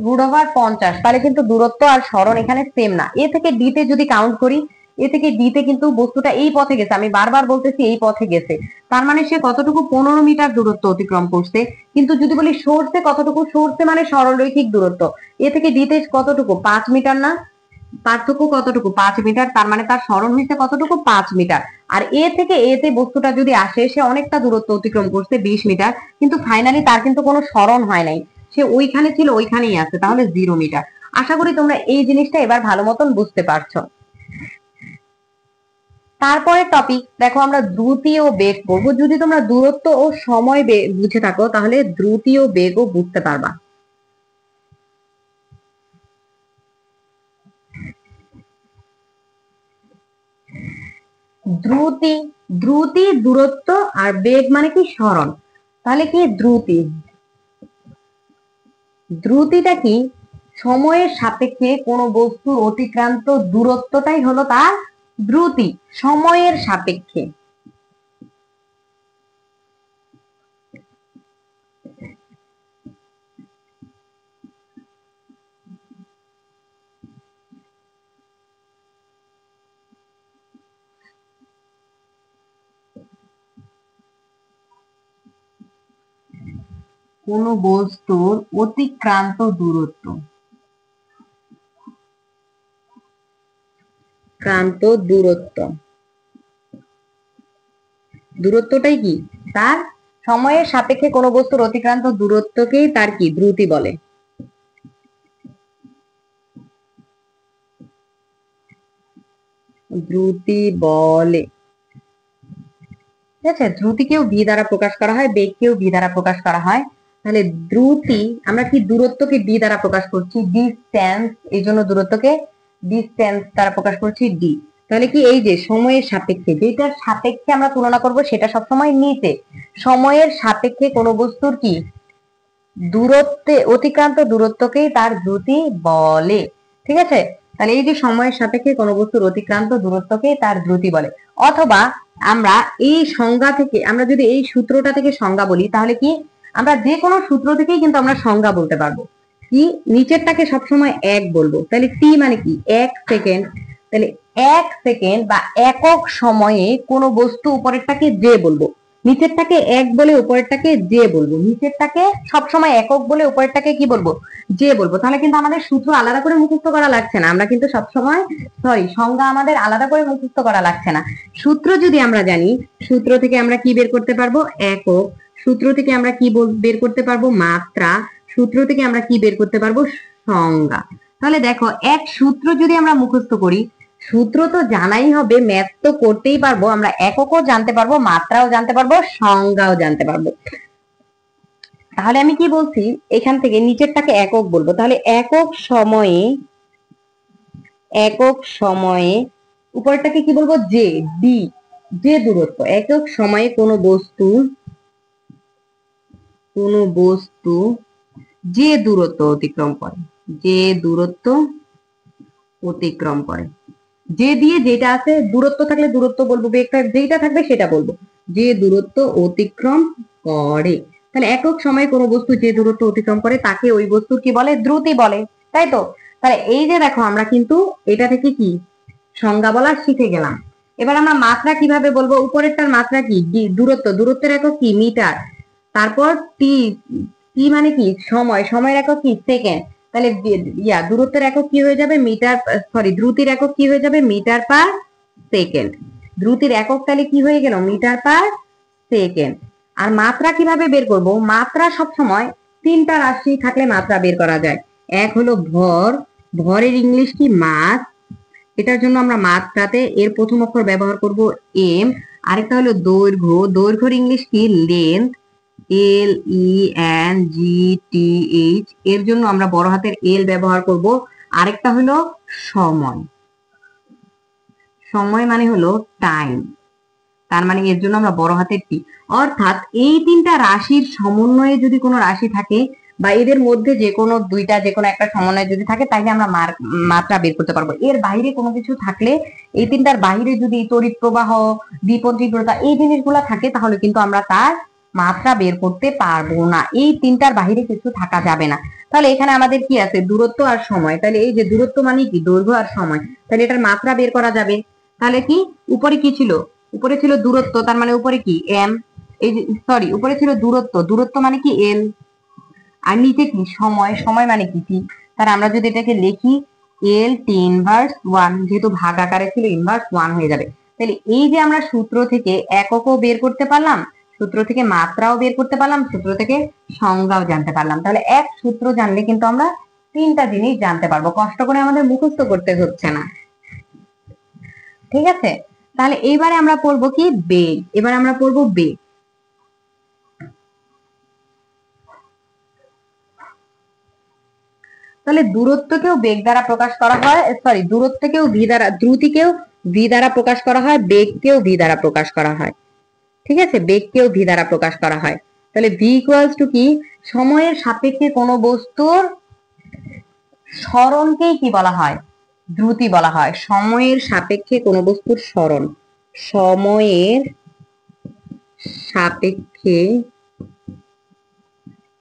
রুট ওভার 50। তাহলে কিন্তু দূরত্ব আর সরণ এখানে সেম না। এ থেকে ডি তে যদি কাউন্ট করি, এ থেকে ডি তে কিন্তু বস্তুটা এই পথে গেছে, আমি বারবার বলতেছি এই পথে গেছে, তার মানে সে কতটুকু 15 মিটার দূরত্ব অতিক্রম করছে। কিন্তু যদি বলি সোর্সে কতটুকু, সোর্সে মানে সরলরৈখিক দূরত্ব, এ থেকে ডি তে কতটুকু 5 মিটার না, পার্থক্য কতটুকু 5 মিটার, তার মানে তার সরণ হয়েছে কতটুকু 5 মিটার। আর এ থেকে এ তে বস্তুটা যদি আসে, সে অনেকটা দূরত্ব অতিক্রম করছে 20 মিটার, কিন্তু ফাইনালি তার কিন্তু কোনো সরণ হয় নাই, সে ওইখানে ছিল ওইখানেই আছে, তাহলে 0 মিটার। আশা করি তোমরা এই জিনিসটা এবার ভালো মতন বুঝতে পারছো। তারপরে টপিক দেখো, আমরা দ্রুতি ও বেগ পড়বো। যদি তোমরা দূরত্ব ও সময় বুঝে থাকো, তাহলে দ্রুতি ও বেগও বুঝতে পারবা। দ্রুতি, দ্রুতি দূরত্ব, আর বেগ মানে কি সরণ। তাহলে কি দ্রুতি, দ্রুতিটা কি, সময়ের সাপেক্ষে কোনো বস্তুর অতিক্রান্ত দূরত্বটাই হলো তার দ্রুতি, সময়ের সাপেক্ষে। কোন বস্তুর অতিক্রান্ত দূরত্ব, ক্রান্ত দূরত্ব, দূরত্বটাই কি তার, সময়ের সাপেক্ষে কোন বস্তুর অতিক্রান্ত দূরত্বকেই তার কি দ্রুতি বলে। দ্রুতি বলে, ঠিক আছে। দ্রুতিকেও ভি দ্বারা প্রকাশ করা হয়, বেগকেও ভি দ্বারা প্রকাশ করা হয়। তাহলে দ্রুতি, আমরা কি দূরত্বকে ডি দ্বারা প্রকাশ করছি, ডিস্টেন্স, এই জন্য দূরত্বকে ডিস্টেন্স দ্বারা প্রকাশ করছি ডি। তাহলে কি এই যে সময়ের সাপেক্ষে, যেটার সাপেক্ষে আমরা তুলনা করব সেটা সবসময় নিচে, সময়ের সাপেক্ষে কোন বস্তুর কি দূরত্বে অতিক্রান্ত দূরত্বকেই তার দ্রুতি বলে, ঠিক আছে। তাহলে এই যে সময়ের সাপেক্ষে কোন বস্তুর অতিক্রান্ত দূরত্বকেই তার দ্রুতি বলে। অথবা আমরা এই সংজ্ঞা থেকে, আমরা যদি এই সূত্রটা থেকে সংজ্ঞা বলি, তাহলে কি আমরা যে কোনো সূত্র থেকেই কিন্তু আমরা সংজ্ঞা বলতে পারবো। কি নিচেরটাকে সবসময় এক বলবো, তাহলে টি মানে কি 1 সেকেন্ড। তাহলে 1 সেকেন্ড বা একক সময়ে কোন বস্তু উপরেরটাকে যে বলবো, নিচেরটাকে এক বলে উপরেরটাকে যে বলবো, নিচেরটাকে সবসময় একক বলে উপরেরটাকে কি বলবো, যে বলবো। তাহলে কিন্তু আমাদের সূত্র আলাদা করে মুখস্থ করা লাগছে না, আমরা কিন্তু সবসময় সংজ্ঞা আমাদের আলাদা করে মুখস্থ করা লাগছে না। সূত্র যদি আমরা জানি, সূত্র থেকে আমরা কি বের করতে পারবো, একক। সূত্র থেকে আমরা কি বের করতে পারবো, মাত্রা। সূত্র থেকে আমরা কি বের করতে পারবো, সংজ্ঞা। তাহলে দেখো, এক সূত্র যদি আমরা মুখস্থ করি, সূত্র তো জানাই হবে, ম্যাথ তো করতেই পারবো, আমরা এককও জানতে পারবো, মাত্রাও জানতে পারবো, সংজ্ঞাও জানতে পারবো। তাহলে আমি কি বলছি, এখান থেকে নিচেরটাকে একক বলবো, তাহলে একক সময়ে, একক সময়ে উপরটাকে কি বলবো, যে ডি, যে দূরত্ব, একক সময়ে কোনো বস্তু, কোনো বস্তু যে দূরত্ব অতিক্রম করে, যে দূরত্ব অতিক্রম করে, যে দিয়ে যেটা আছে, দূরত্ব থাকলে দূরত্ব বলবো, বেগটা যেটা থাকবে সেটা বলবো, যে দূরত্ব অতিক্রম করে। তাহলে একক সময়ে কোনো বস্তু যে দূরত্ব অতিক্রম করে তাকে ওই বস্তুর কি বলে, দ্রুতি বলে, তাই তো? তাহলে এই যে দেখো আমরা কিন্তু এটা থেকে কি সংজ্ঞা বলা শিখে গেলাম। এবার আমরা মাত্রা কিভাবে বলবো? উপরেরটার মাত্রা কি, দূরত্ব, দূরত্বের একক কি, মিটার। তারপর টি, টি মানে কি সময়, সময়ের একক কি, সেকেন্ড। তাহলে দূরত্বের একক কি হয়ে যাবে, মিটার, সরি দ্রুতির একক কি হয়ে যাবে, মিটার পার সেকেন্ড। দ্রুতির একক তাহলে কি হয়ে গেল, মিটার পার সেকেন্ড। আর মাত্রা কিভাবে বের করব? মাত্রা সব সময় তিনটা রাশি থাকলে মাত্রা বের করা যায়। এক হলো ভর, ভরের ইংলিশ কি, মাস। এটার জন্য আমরা মাত্রাতে এর প্রথম অক্ষর ব্যবহার করব এম। আরেকটা হলো দৈর্ঘ্য, দৈর্ঘ্যের ইংলিশ কি, লেন্থ, LENGTH। এর জন্য আমরা বড় হাতের এল ব্যবহার করব। আরেকটা হলো সময়, সময় মানে হলো টাইম, তার মানে এর জন্য আমরা বড় হাতের টি। অর্থাৎ এই তিনটা রাশির সমন্বয়ে যদি কোনো রাশি থাকে বা এদের মধ্যে যে কোনো দুইটা, যে কোনো একটা সমন্বয় যদি থাকে, তাহলে আমরা মাত্রা বের করতে পারবো। এর বাইরে কোনো কিছু থাকলে, এই তিনটার বাইরে যদি তড়িৎ প্রবাহ, দ্বিপদ তীব্রতা, এই জিনিসগুলো থাকে, তাহলে কিন্তু আমরা তার মাত্রা বের করতে পারবো না। এই তিনটার বাইরে কিছু থাকা যাবে না। তাহলে এখানে আমাদের কি আছে, দূরত্ব আর সময়। তাহলে এই যে দূরত্ব মানে কি, দৈর্ঘ্য আর সময়, তাহলে এটার মাত্রা বের করা যাবে। তাহলে কি উপরে কি ছিল, উপরে ছিল দূরত্ব, তার মানে উপরে কি এম, এই যে সরি উপরে ছিল দূরত্ব, দূরত্ব মানে কি এল। আর নিচে কি সময়, সময় মানে কি টি। তার আমরা যদি এটাকে লিখি এল টি ইনভার্স ওয়ান, যেহেতু ভাগ আকারে ছিল ইনভার্স ওয়ান হয়ে যাবে। তাহলে এই যে আমরা সূত্র থেকে এককও বের করতে পারলাম, সূত্র থেকে মাত্রাও বের করতে পারলাম, সূত্র থেকে সংজ্ঞাও জানতে পারলাম। তাহলে এক সূত্র জানলে কিন্তু আমরা তিনটা জিনিস জানতে পারবো, কষ্ট করে আমাদের মুখস্থ করতে হচ্ছে না। ঠিক আছে? তাহলে এইবারে আমরা পড়বো কি, বেগ। এবার আমরা পড়বো বেগ। তাহলে দূরত্বকেও বেগ দ্বারা প্রকাশ করা হয়, সরি দূরত্বকেও ভি দ্বারা, দ্রুতিকেও ভি দ্বারা প্রকাশ করা হয়, বেগকেও ভি দ্বারা প্রকাশ করা হয়। ঠিক আছে, বেগকেও ভি দ্বারা প্রকাশ করা হয়। তাহলে ভি ইকুয়ালস টু কি, সময়ের সাপেক্ষে কোনো বস্তুর সরণকেই কি বলা হয়, দ্রুতি বলা হয়। সময়ের সাপেক্ষে কোনো বস্তুর সরণ, সময়ের সাপেক্ষে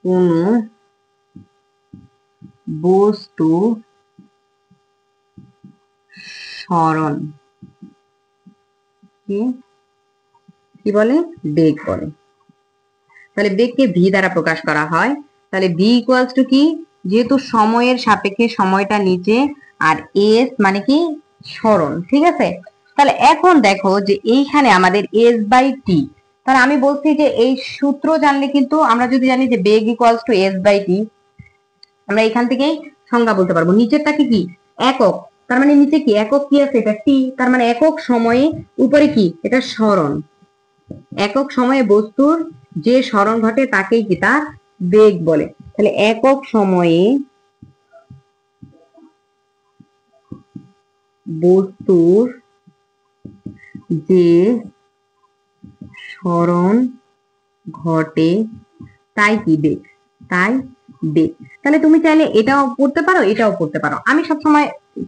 কোনো বস্তু সরণ কি বলে, বেগ বলে। তাহলে বেগকে ভি দ্বারা প্রকাশ করা হয়। তাহলে ভি ইকুয়ালস টু কি, যেহেতু সময়ের সাপেক্ষে সময়টা নিচে, আর এস মানে কি সরণ। ঠিক আছে? তাহলে এখন দেখো যে এইখানে আমাদের এস বাই টি। তাহলে আমি বলছি যে এই সূত্র জানলে কিন্তু, আমরা যদি জানি যে বেগ ইকুয়ালস টু এস বাই টি, আমরা এখান থেকেই সংজ্ঞা বলতে পারবো। নিচেরটাকে কি, একক, তার মানে নিচে কি একক কি আছে, এটা টি, তার মানে একক সময়ে, উপরে কি, এটা সরণ। একক সময়ে বস্তুর যে সরণ ঘটে তাকেই কি, তার বেগ বলে। তাহলে একক সময়ে বস্তুর যে সরণ ঘটে তাই কি, বেগ, তাই বেগ। তাহলে তুমি চাইলে এটাও পড়তে পারো, এটাও পড়তে পারো। আমি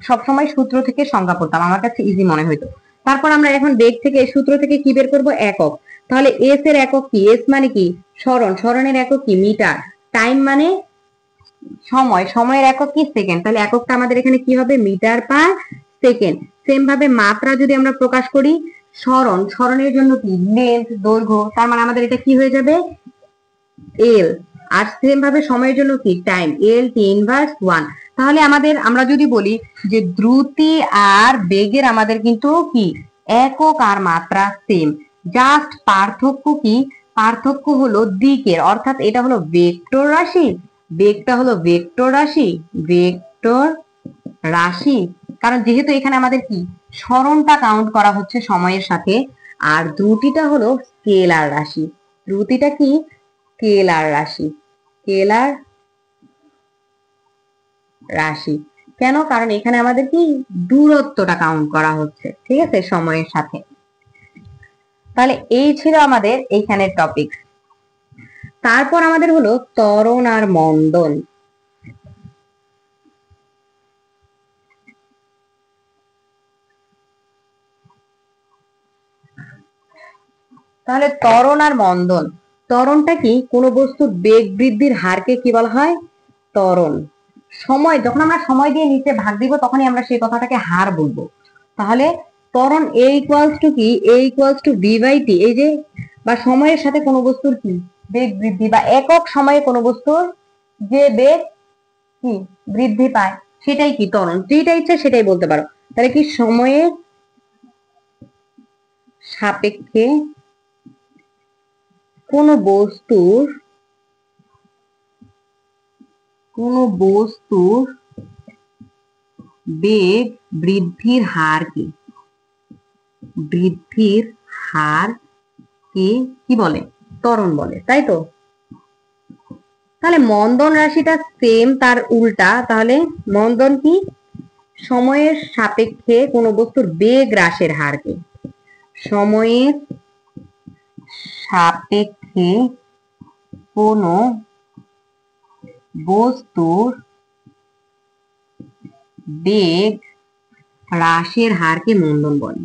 সবসময় সূত্র থেকে সংজ্ঞা পড়তাম, আমার কাছে ইজি মনে হইতো। তারপর আমরা এখন বেগ থেকে, সূত্র থেকে কি বের করব, একক। তাহলে এস এর একক কি, এস মানে কি সরণ, সরণের একক কি মিটার, টাইম মানে সময়, সময়ের একক কি সেকেন্ড। তাহলে এককটা আমাদের এখানে কি হবে, মিটার পার সেকেন্ড। সেম ভাবে মাত্রা যদি আমরা প্রকাশ করি, সরণ, সরণের জন্য কি লেন্থ, দৈর্ঘ্য, তার মানে আমাদের এটা কি হয়ে যাবে, এল। আর সেম ভাবে সময়ের জন্য কি টাইম, এল টি ইনভার্স ওয়ান। তাহলে আমাদের, আমরা যদি বলি যে দ্রুতি আর বেগের আমাদের কিন্তু কি একক আর মাত্রা সেম, জাস্ট পার্থক্য কি, পার্থক্য হলো দিকের। অর্থাৎ এটা হলো ভেক্টর রাশি, বেগটা হলো ভেক্টর রাশি, ভেক্টর রাশি। কারণ যেহেতু এখানে আমাদের কি সরণটা কাউন্ট করা হচ্ছে সময়ের সাথে, আর দ্রুতিটা হলো স্কেলার রাশি। দ্রুতিটা কি স্কেলার রাশি, স্কেলার রাশি। কেন, কারণ এখানে আমাদের কি দূরত্বটা কাউন্ট করা হচ্ছে, ঠিক আছে, সময়ের সাথে। তাহলে এই ছিল আমাদের এইখানের টপিক। তারপর আমাদের হলো ত্বরণ আর মন্দন। তাহলে ত্বরণ আর মন্দন, ত্বরণটা কি? কোনো বস্তুর বেগ বৃদ্ধির হারকে কি বলা হয়? ত্বরণ। সময়, যখন আমরা সময় দিয়ে নিচে ভাগ দিব তখনই আমরা সেই কথাটাকে হার বলবো। তাহলে ত্বরণ a ইকুয়ালস টু কি? a equals to v by t। এই যে, বা সময়ের সাথে কোনো বস্তুর কি বেগ বৃদ্ধি, বা একক সময়ে কোনো বস্তুর যে বেগ কি বৃদ্ধি পায় সেটাই কি ত্বরণ। যেটা ইচ্ছা সেটাই বলতে পারো। তাহলে কি সময়ের সাপেক্ষে কোন বস্তুর বেগ বৃদ্ধির হার কি? বৃদ্ধির হার কি বলে? ত্বরণ বলে, তাই তো? তাহলে মন্দন রাশিটা সেম, তার উল্টা। তাহলে মন্দন কি? সময়ের সাপেক্ষে কোন বস্তুর বেগ হ্রাসের হারকে, সময়ের সাপেক্ষে কোন বস্তুর বেগ হ্রাসের হারকে মন্দন বলে।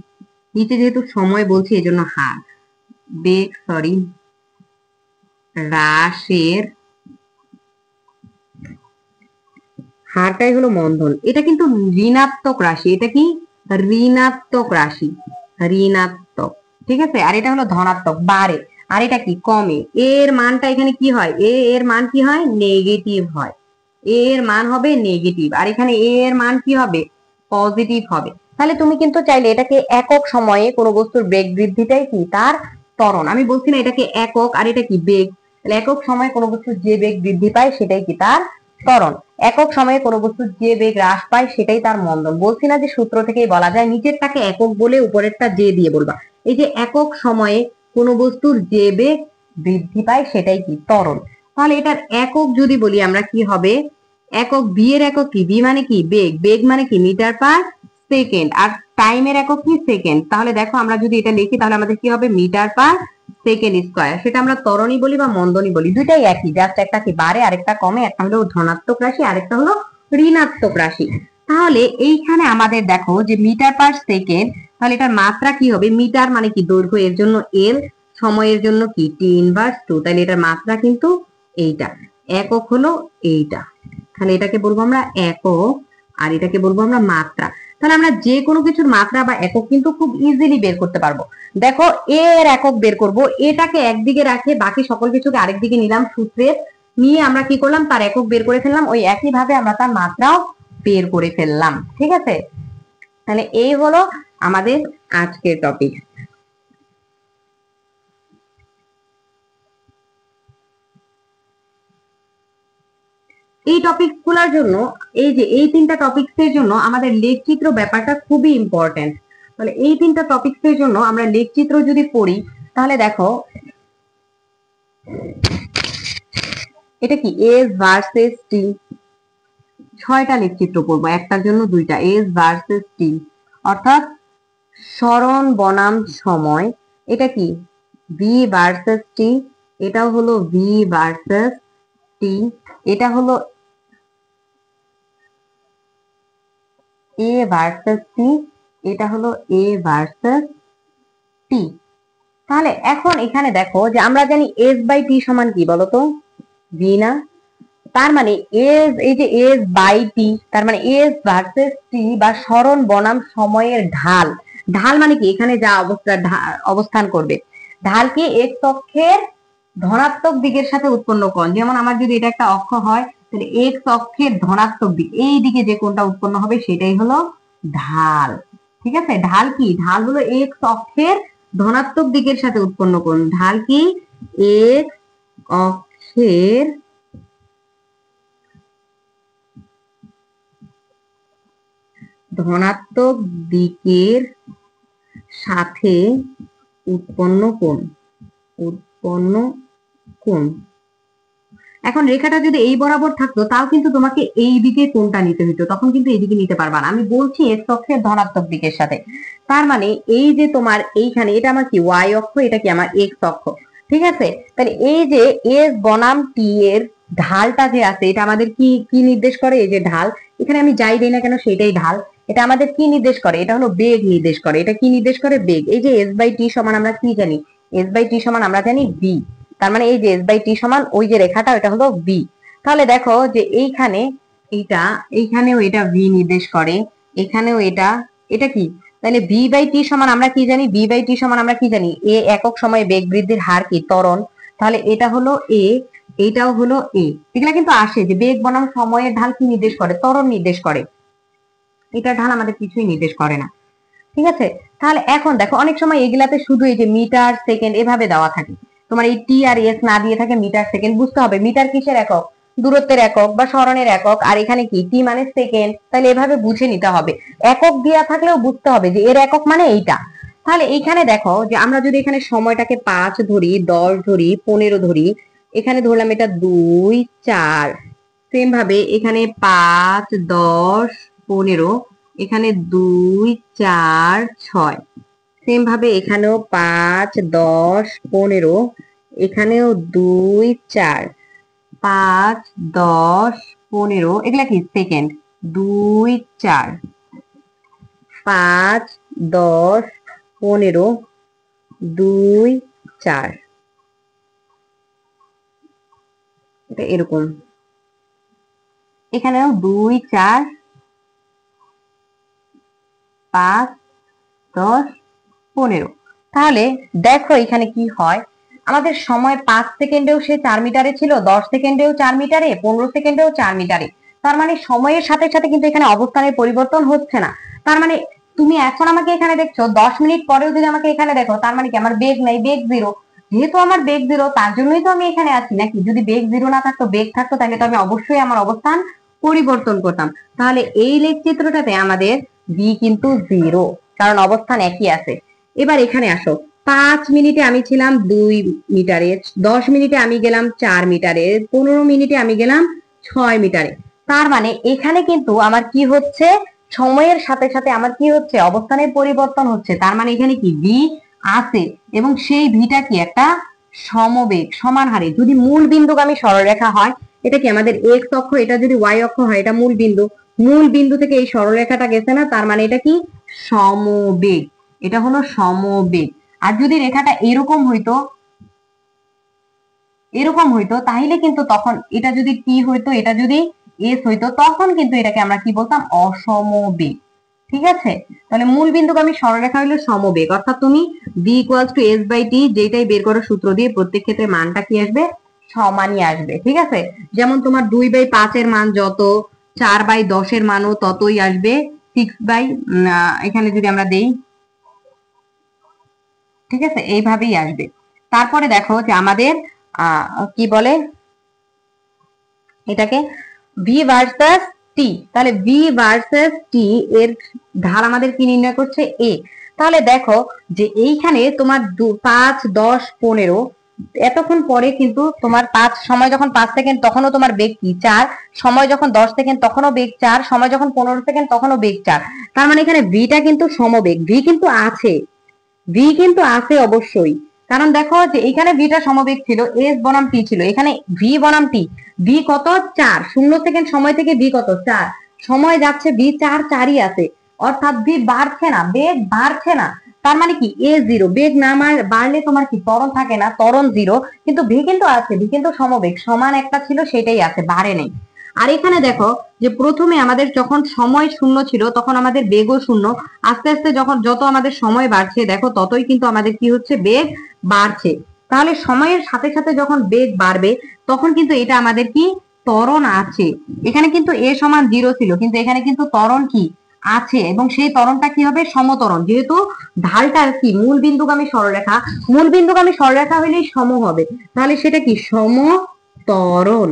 নিচে যেহেতু সময় বলছি এই জন্য হার, বেগ হ্রাসের হারটাই হলো মন্দন। এটা কিন্তু ঋণাত্মক রাশি। এটা কি? ঋণাত্মক রাশি, ঋণাত্মক। ঠিক আছে, আর এটা হলো ধনাত্মক, বাড়ে। আর এটা কি? কমে। এর মানটা এখানে কি হয়? এর মান কি হয়? নেগেটিভ হয়। এর মান হবে নেগেটিভ, আর এখানে এর মান কি হবে? পজিটিভ হবে। তাহলে তুমি কিন্তু চাইলে এটাকে একক সময়ে কোনো বস্তুর বেগ বৃদ্ধিটাই কি তার ত্বরণ। আমি বলছি না এটাকে একক আর এটা কি বেগ। তাহলে একক সময়ে কোনো বস্তুর যে বেগ বৃদ্ধি পায় সেটাই কি তার ত্বরণ। একক সময়ে কোনো বস্তুর যে বেগ হ্রাস পায় সেটাই তার মন্দন। বলছি না যে সূত্র থেকেই বলা যায়, নিচেরটাকে একক বলে উপরেরটা যে দিয়ে বলবা। এই যে একক সময়ে কোনো বস্তুর যে বেগ বৃদ্ধি পায় সেটাই কি ত্বরণ। তাহলে এটার একক যদি বলি আমরা কি হবে? একক, বি এর একক কি? বি মানে কি? বেগ। বেগ মানে কি? Metre per second. আর টাইমের একক কি? সেকেন্ড। তাহলে দেখো আমরা যদি এটা লিখি তাহলে আমাদের কি হবে? Metre per second square. সেটা আমরা ত্বরণই বলি বা মন্দনই বলি, দুইটাই একই, জাস্ট একটা কি বাড়ে আরেকটা কমে। একটা হলো ধনাত্মক রাশি আরেকটা হলো ঋণাত্মক রাশি। তাহলে এইখানে আমাদের দেখো যে মিটার পার সেকেন্ড, তাহলে এটার মাত্রা কি হবে? মিটার মানে কি? দৈর্ঘ্য, এর জন্য এল, সময়ের জন্য কি? টি ইনভার্স 2। তাহলে এটার মাত্রা কিন্তু এইটা, একক হলো এইটা। তাহলে এটাকে বলবো আমরা একক, আর এটাকে বলবো আমরা মাত্রা। তাহলে আমরা যে কোনো কিছুর মাত্রা বা একক কিন্তু খুব ইজিলি বের করতে পারবো। দেখো এর একক বের করব, এটাকে একদিকে রাখে বাকি সকল কিছুকে আরেক দিকে নিলাম, সূত্রের নিয়ে আমরা কি করলাম? তার একক বের করে ফেললাম। ওই একই ভাবে আমরা তার মাত্রাও বের করে ফেললাম। ঠিক আছে, তাহলে এই হলো আমাদের আজকের টপিক। এই টপিক গুলোর জন্য, এই যে এই তিনটা টপিকস এর জন্য আমাদের লেখচিত্র ব্যাপারটা খুবই ইম্পর্টেন্ট। তাহলে এই তিনটা টপিকস এর জন্য আমরা লেখচিত্র যদি পড়ি তাহলে দেখো এটা কি? S versus T. 6টা লেখচিত্র পড়বো, একটার জন্য 2টা। এস ভার্সেস টি অর্থাৎ সরণ বনাম সময়। এটা কি? ভি ভার্সেস টি। এটাও হলো ভি ভার্সেস টি। এটা হলো এ ভার্সেস টি। এটা হলো এ ভার্সেস টি। তাহলে এখন এখানে দেখো যে আমরা জানি এস বাই টি সমান কি বলতো? ভি না? তার মানে এস, এই যে এস বাই টি, তার মানে এস ভার্সেস টি বা সরণ বনাম সময়ের ঢাল। ঢাল মানে কি? এখানে যা অবস্থান করবে, ঢাল কি? এক্স অক্ষের ধনাত্মক দিকের সাথে উৎপন্ন কোণ। যেমন আমার যদি এটা একটা অক্ষ হয় তাহলে এক্স অক্ষের ধনাত্মক দিক, এই দিকে যে কোণটা উৎপন্ন হবে সেটাই হলো ঢাল। ঠিক আছে, ঢাল কি? ঢাল হলো এক্স অক্ষের ধনাত্মক দিকের সাথে উৎপন্ন কোণ। ঢাল কি? এক্স অক্ষের ধনাত্মক দিকের সাথে উৎপন্ন কোণ। এখন রেখাটা যদি এই বরাবর থাকতো তাও কিন্তু তোমাকে এই দিকে কোণটা নিতে হতো, তখন কিন্তু এইদিকে নিতে পারবা না। আমি বলছি এক্স অক্ষের ধনাত্মক দিকের সাথে। তার মানে এই যে তোমার এইখানে এটা আমার কি? ওয়াই অক্ষ, এটা কি? আমার এক্স অক্ষ। ঠিক আছে, তাহলে এই যে এস বনাম টি এর ঢালটা যে আছে এটা আমাদের কি কি নির্দেশ করে? এই যে ঢাল, এখানে আমি যাই দেই না কেন সেটাই ঢাল। এটা আমাদের কি নির্দেশ করে? এটা হলো বেগ নির্দেশ করে। এটা কি নির্দেশ করে? বেগ। এই যে এস বাই টি সমান আমরা কি জানি? এস বাই টি সমান আমরা জানি ভি। তার মানে এই যে এস বাই টি সমান ওই যে রেখাটা ওটা হলো ভি। তাহলে দেখো যে এইখানেও এটা ভি নির্দেশ করে, এখানেও এটা কি, তাহলে ভি বাই টি সমান আমরা কি জানি, ভি বাই টি সমান আমরা কি জানি, এ একক সময়ে বেগ বৃদ্ধির হার কি, ত্বরণ। তাহলে এটা হলো এ, এটাও হলো এ। এগুলা কিন্তু আসে যে বেগ বনাম সময়ের ঢাল কি নির্দেশ করে, ত্বরণ নির্দেশ করে, এটার ঢাল আমাদের কিছুই নির্দেশ করে না। ঠিক আছে, তাহলে এখন দেখো অনেক সময় এগুলাতে শুধু এই যে মিটার সেকেন্ড এভাবে দেওয়া থাকে, তোমার এই টি আর এস না দিয়ে থাকে মিটার সেকেন্ড। বুঝতে হবে মিটার কিসের একক, দূরত্বের একক বা সরণের একক, আর এখানে কি টি মানে সেকেন্ড, তাহলে এভাবে বুঝে নিতে হবে। একক দেওয়া থাকলেও বুঝতে হবে যে এর একক মানে এইটা। তাহলে এইখানে দেখো যে আমরা যদি এখানে সময়টাকে 5 ধরি, 10 ধরি, 15 ধরি, এখানে ধরলাম এটা 2 4, সেম ভাবে এখানে 5 10 15, এখানে 2 4 6, সেম ভাবে এখানেও 5 10 15, এখানেও 2 4 5 10 15, এগুলা কি সেকেন্ড, 2 4 5 10 15 2 4, এটা এরকম, এখানেও 2 4 5 10 15। তাহলে দেখো এখানে কি হয়, আমাদের সময় 5 সেকেন্ডেও সে 4 মিটারে ছিল, 10 সেকেন্ডেও 4 মিটারে, 15 সেকেন্ডেও 4 মিটারে। তার মানে সময়ের সাথে সাথে কিন্তু এখানে অবস্থানের পরিবর্তন হচ্ছে না। তার মানে তুমি এখন আমাকে এখানে দেখছো, 10 মিনিট পরেও যদি আমাকে এখানে দেখো, তার মানে কি আমার বেগ নাই, বেগ জিরো। যেহেতু আমার বেগ জিরো, তার জন্যই তো আমি এখানে আছি নাকি। যদি বেগ জিরো না থাকতো, বেগ থাকতো, তাহলে তো আমি অবশ্যই আমার অবস্থান পরিবর্তন করতাম। তাহলে এই লেখ চিত্রটাতে আমাদের বি কিন্তু জিরো, কারণ অবস্থান একই আছে। এবার এখানে আসো, 5 মিনিটে আমি ছিলাম 2 মিটারে, 10 মিনিটে আমি গেলাম 4 মিটারে, 15 মিনিটে আমি গেলাম 6 মিটারে। তার মানে এখানে কিন্তু আমার কি হচ্ছে, সময়ের সাথে সাথে আমার কি হচ্ছে, অবস্থানের পরিবর্তন হচ্ছে। তার মানে এখানে কি ভি আছে, এবং সেই ভিটা কি একটা সমবেগ, সমান হারে। যদি মূল বিন্দুগামী সরলরেখা হয়, এটা কি আমাদের এক্স অক্ষ, এটা যদি ওয়াই অক্ষ হয়, এটা মূল বিন্দু, মূল বিন্দু থেকে এই সরলরেখাটা গেছে না, তার মানে এটা কি সমবেগ, এটা হলো সমবেগ। আর যদি রেখাটা এরকম হইতো, তাহলে কিন্তু তখন এটা যদি টি হইতো, এটা যদি এস হইতো, তখন কিন্তু এটাকে আমরা কি বলতাম, অসমবেগ। ঠিক আছে, তাহলে মূল বিন্দুগামী সরলরেখা হলো সমবেগ, অর্থাৎ তুমি v equals to s by t যেটাই বের করো সূত্র দিয়ে, প্রত্যেক ক্ষেত্রে মানটা কি আসবে, সমানই আসবে। ঠিক আছে, যেমন তোমার 2/5 এর মান যত, 4/10 এর মানও ততই আসবে, 6 বাই এখানে যদি আমরা দেই, ঠিক আছে, এইভাবেই আসবে। তারপরে দেখো যে আমাদের কি বলে এটাকে, ভি ভার্সাস টি। তাহলে ভি ভার্সাস টি এর ঢাল আমাদের কি নির্ণয় করছে, এ। তাহলে দেখো যে এইখানে তোমার 5 10 15, এতক্ষণ পরে কিন্তু তোমার 5 সময় যখন 5 সেকেন্ড তখনও তোমার বেগ কি 4, সময় যখন 10 সেকেন্ড তখনও বেগ 4, সময় যখন 15 সেকেন্ড তখনও বেগ 4। তার মানে এখানে ভিটা কিন্তু সমবেগ, ভি কিন্তু আছে, ভি কিন্তু আছে অবশ্যই। কারণ দেখো যে এখানে ভিটা সমবেগ ছিল, এস বনাম টি ছিল, এখানে ভি বনাম টি। ভি কত 4, 0 সেকেন্ড সময় থেকে ভি কত 4, সময় যাচ্ছে ভি 4 4ই আছে, অর্থাৎ ভি বাড়ছে না, বেগ বাড়ছে না। তার মানে কি এ জিরো, বেগ না বাড়লে তোমার কি ত্বরণ থাকে না, ত্বরণ জিরো, কিন্তু ভি কিন্তু আছে, ভি কিন্তু সমবেগ, সমান একটা ছিল সেটাই আছে, বাড়ে নেই। আর এখানে দেখো যে প্রথমে আমাদের যখন সময় শূন্য ছিল, তখন আমাদের বেগও শূন্য, আস্তে আস্তে যখন যত আমাদের সময় বাড়ছে দেখো, ততই কিন্তু আমাদের কি হচ্ছে, বেগ বাড়ছে। তাহলে সময়ের সাথে সাথে যখন বেগ বাড়বে, তখন কিন্তু এটা আমাদের কি ত্বরণ আছে। এখানে কিন্তু এ সমান 0 ছিল, কিন্তু এখানে কিন্তু ত্বরণ কি আছে, এবং সেই ত্বরণটা কি হবে, সমত্বরণ। যেহেতু ঢালটা কি মূল বিন্দুগামী সরলরেখা, মূল বিন্দুগামী সরলরেখা হলেই সম হবে, তাহলে সেটা কি সমত্বরণ,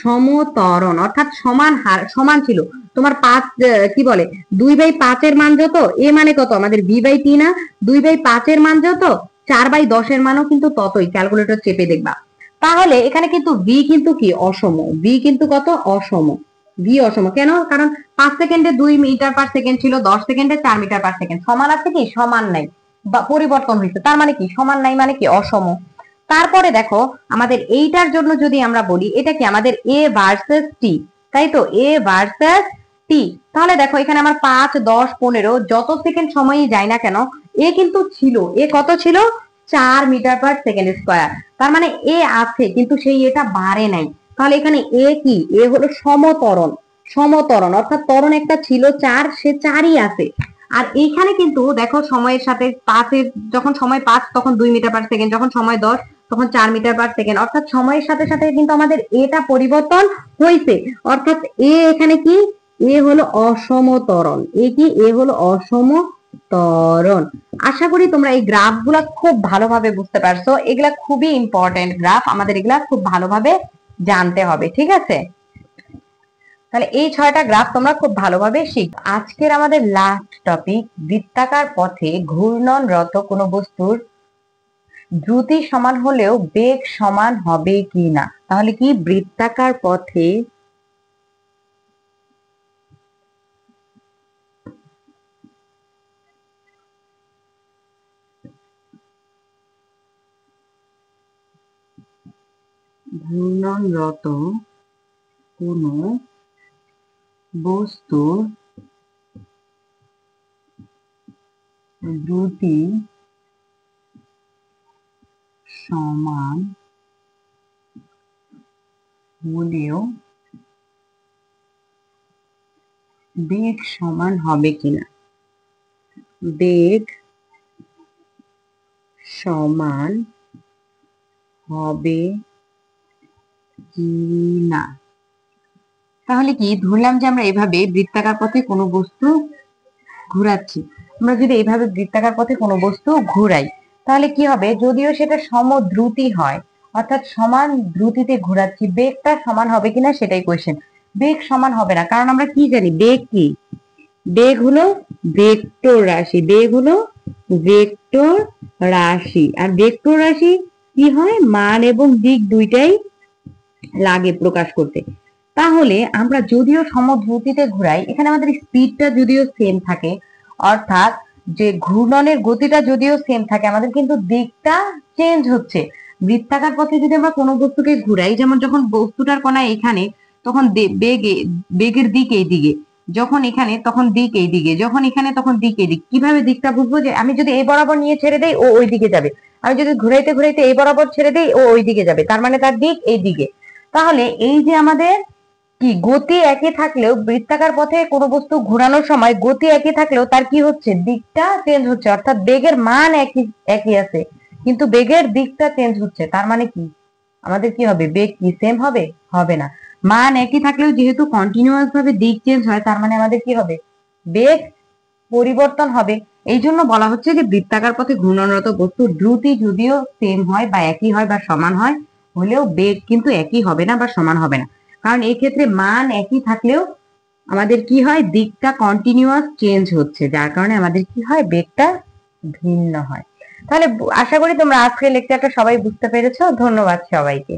সমত্বরণ অর্থাৎ সমান হার, সমান ছিল। তোমার 5 কি বলে 2/5 এর মান যত, এ মানে কত আমাদের বি বাই টি না, 2/5 এর মান যত, 4/10 এর মানও কিন্তু ততই, ক্যালকুলেটর চেপে দেখবা। তাহলে এখানে কিন্তু ভি কিন্তু কি অসম, ভি কিন্তু কত অসম, ভি অসম কেন, কারণ 5 সেকেন্ডে 2 মিটার পার সেকেন্ড ছিল, 10 সেকেন্ডে 4 মিটার পার সেকেন্ড। সমান আছে কি, সমান নাই, বা পরিবর্তন হয়েছে, তার মানে কি সমান নাই মানে কি অসম। তারপরে দেখো আমাদের এইটার জন্য যদি আমরা বলি, এটা কি আমাদের এ ভার্সেস টি, তাই তো, এ ভার্সেস টি। তাহলে দেখো এখানে আমার 5 10 15 যত সেকেন্ড সময়ই যায় না কেন, এ কিন্তু ছিল, এ কত ছিল 4 মিটার পার সেকেন্ড স্কয়ার। তার মানে এ আছে কিন্তু সেই এটা বাড়ে নাই। তাহলে এখানে এ কি? এ হলো সমত্বরণ। সমত্বরণ অর্থাৎ ত্বরণ একটা ছিল 4, সে 4ই আছে। আর এইখানে কিন্তু দেখো সময়ের সাথে 5 যখন সময় 5 তখন 2 মিটার পার সেকেন্ড, যখন সময় 10 তখন 4 মিটার পার সেকেন্ড, অর্থাৎ সময়ের সাথে সাথে কিন্তু আমাদের এটা পরিবর্তন হয়েছে। অর্থাৎ এ এখানে কি? এ হলো অসমত্বরণ। এ কি? এ হলো অসমত্বরণ। আশা করি তোমরা এই গ্রাফ গুলা খুব ভালোভাবে বুঝতে পারছো। এগুলা খুবই ইম্পর্টেন্ট গ্রাফ, আমাদের এগুলা খুব ভালোভাবে জানতে হবে, ঠিক আছে? তাহলে এই 6টা গ্রাফ তোমরা খুব ভালোভাবে শিখবে। আজকের আমাদের লাস্ট টপিক, বৃত্তাকার পথে ঘূর্ণনরত কোনো বস্তুর দ্রুতি সমান হলেও বেগ সমান হবে কি না। তাহলে কি? বৃত্তাকার পথে ঘূর্ণনরত কোনো বস্তুর দ্রুতি সমান হলেও বেগ সমান হবে কিনা। বেগ সমান হবে কি না। তাহলে কি? ধরলাম যে আমরা এভাবে বৃত্তাকার পথে কোনো বস্তু ঘোরাচ্ছি। আমরা যদি এইভাবে বৃত্তাকার পথে কোনো বস্তু ঘোরাই তাহলে কি হবে? যদিও সেটা সমদ্রুতি হয়, অর্থাৎ সমান দ্রুতিতে ঘোরাচ্ছি, বেগটা সমান হবে কিনা সেটাই কোয়েশ্চেন। বেগ সমান হবে না, কারণ আমরা কি জানি? বেগ কি? বেগ হলো ভেক্টর রাশি। বেগ হলো ভেক্টর রাশি। আর ভেক্টর রাশি কি হয়? মান এবং দিক দুইটাই লাগে প্রকাশ করতে। তাহলে আমরা যদিও সমদ্রুতিতে ঘুরাই, এখানে আমাদের স্পিডটা যদিও সেম থাকে, অর্থাৎ যে ঘূর্ণনের গতিটা যদিও সেম থাকে, আমাদের কিন্তু দিকটা চেঞ্জ হচ্ছে। বৃত্তাকার পথে যদি আমরা কোনো বস্তুকে ঘুরাই, যেমন যখন বস্তুটার কণা এখানে তখন বেগের দিক এই দিকে, যখন এখানে তখন দিক এই দিকে, যখন এখানে তখন দিক এই দিক। কিভাবে দিকটা বুঝবো? যে আমি যদি এই বরাবর নিয়ে ছেড়ে দেই ও ওই দিকে যাবে, আমি যদি ঘুরাইতে ঘুরাইতে এই বরাবর ছেড়ে দেই ও ওই দিকে যাবে, তার মানে তার দিক এই দিকে। তাহলে এই যে আমাদের কি গতি একই থাকলেও বৃত্তাকার পথে কোনো বস্তু ঘোরানোর সময় গতি একই থাকলেও তার কি হচ্ছে? দিকটা চেঞ্জ হচ্ছে। অর্থাৎ বেগের মান একই একই আছে কিন্তু বেগের দিকটা চেঞ্জ হচ্ছে। তার মানে কি? আমাদের কি হবে? বেগ কি সেম হবে? হবে না। মান একই থাকলেও যেহেতু কন্টিনিউয়াস ভাবে দিক চেঞ্জ হয়, তার মানে আমাদের কি হবে? বেগ পরিবর্তন হবে। এই জন্য বলা হচ্ছে যে বৃত্তাকার পথে ঘূর্ণনরত বস্তুর দ্রুতি যদিও সেম হয় বা একই হয় বা সমান হয়, হলেও বেগ কিন্তু একই হবে না বা সমান হবে না। কারণ এই ক্ষেত্রে মান একই থাকলেও আমাদের কি হয়? দিকটা কন্টিনিউয়াস চেঞ্জ হচ্ছে, যার কারণে আমাদের কি হয়? বেগটা ভিন্ন হয়। তাহলে আশা করি তোমরা আজকের লেকচারটা সবাই বুঝতে পেরেছো। ধন্যবাদ সবাইকে।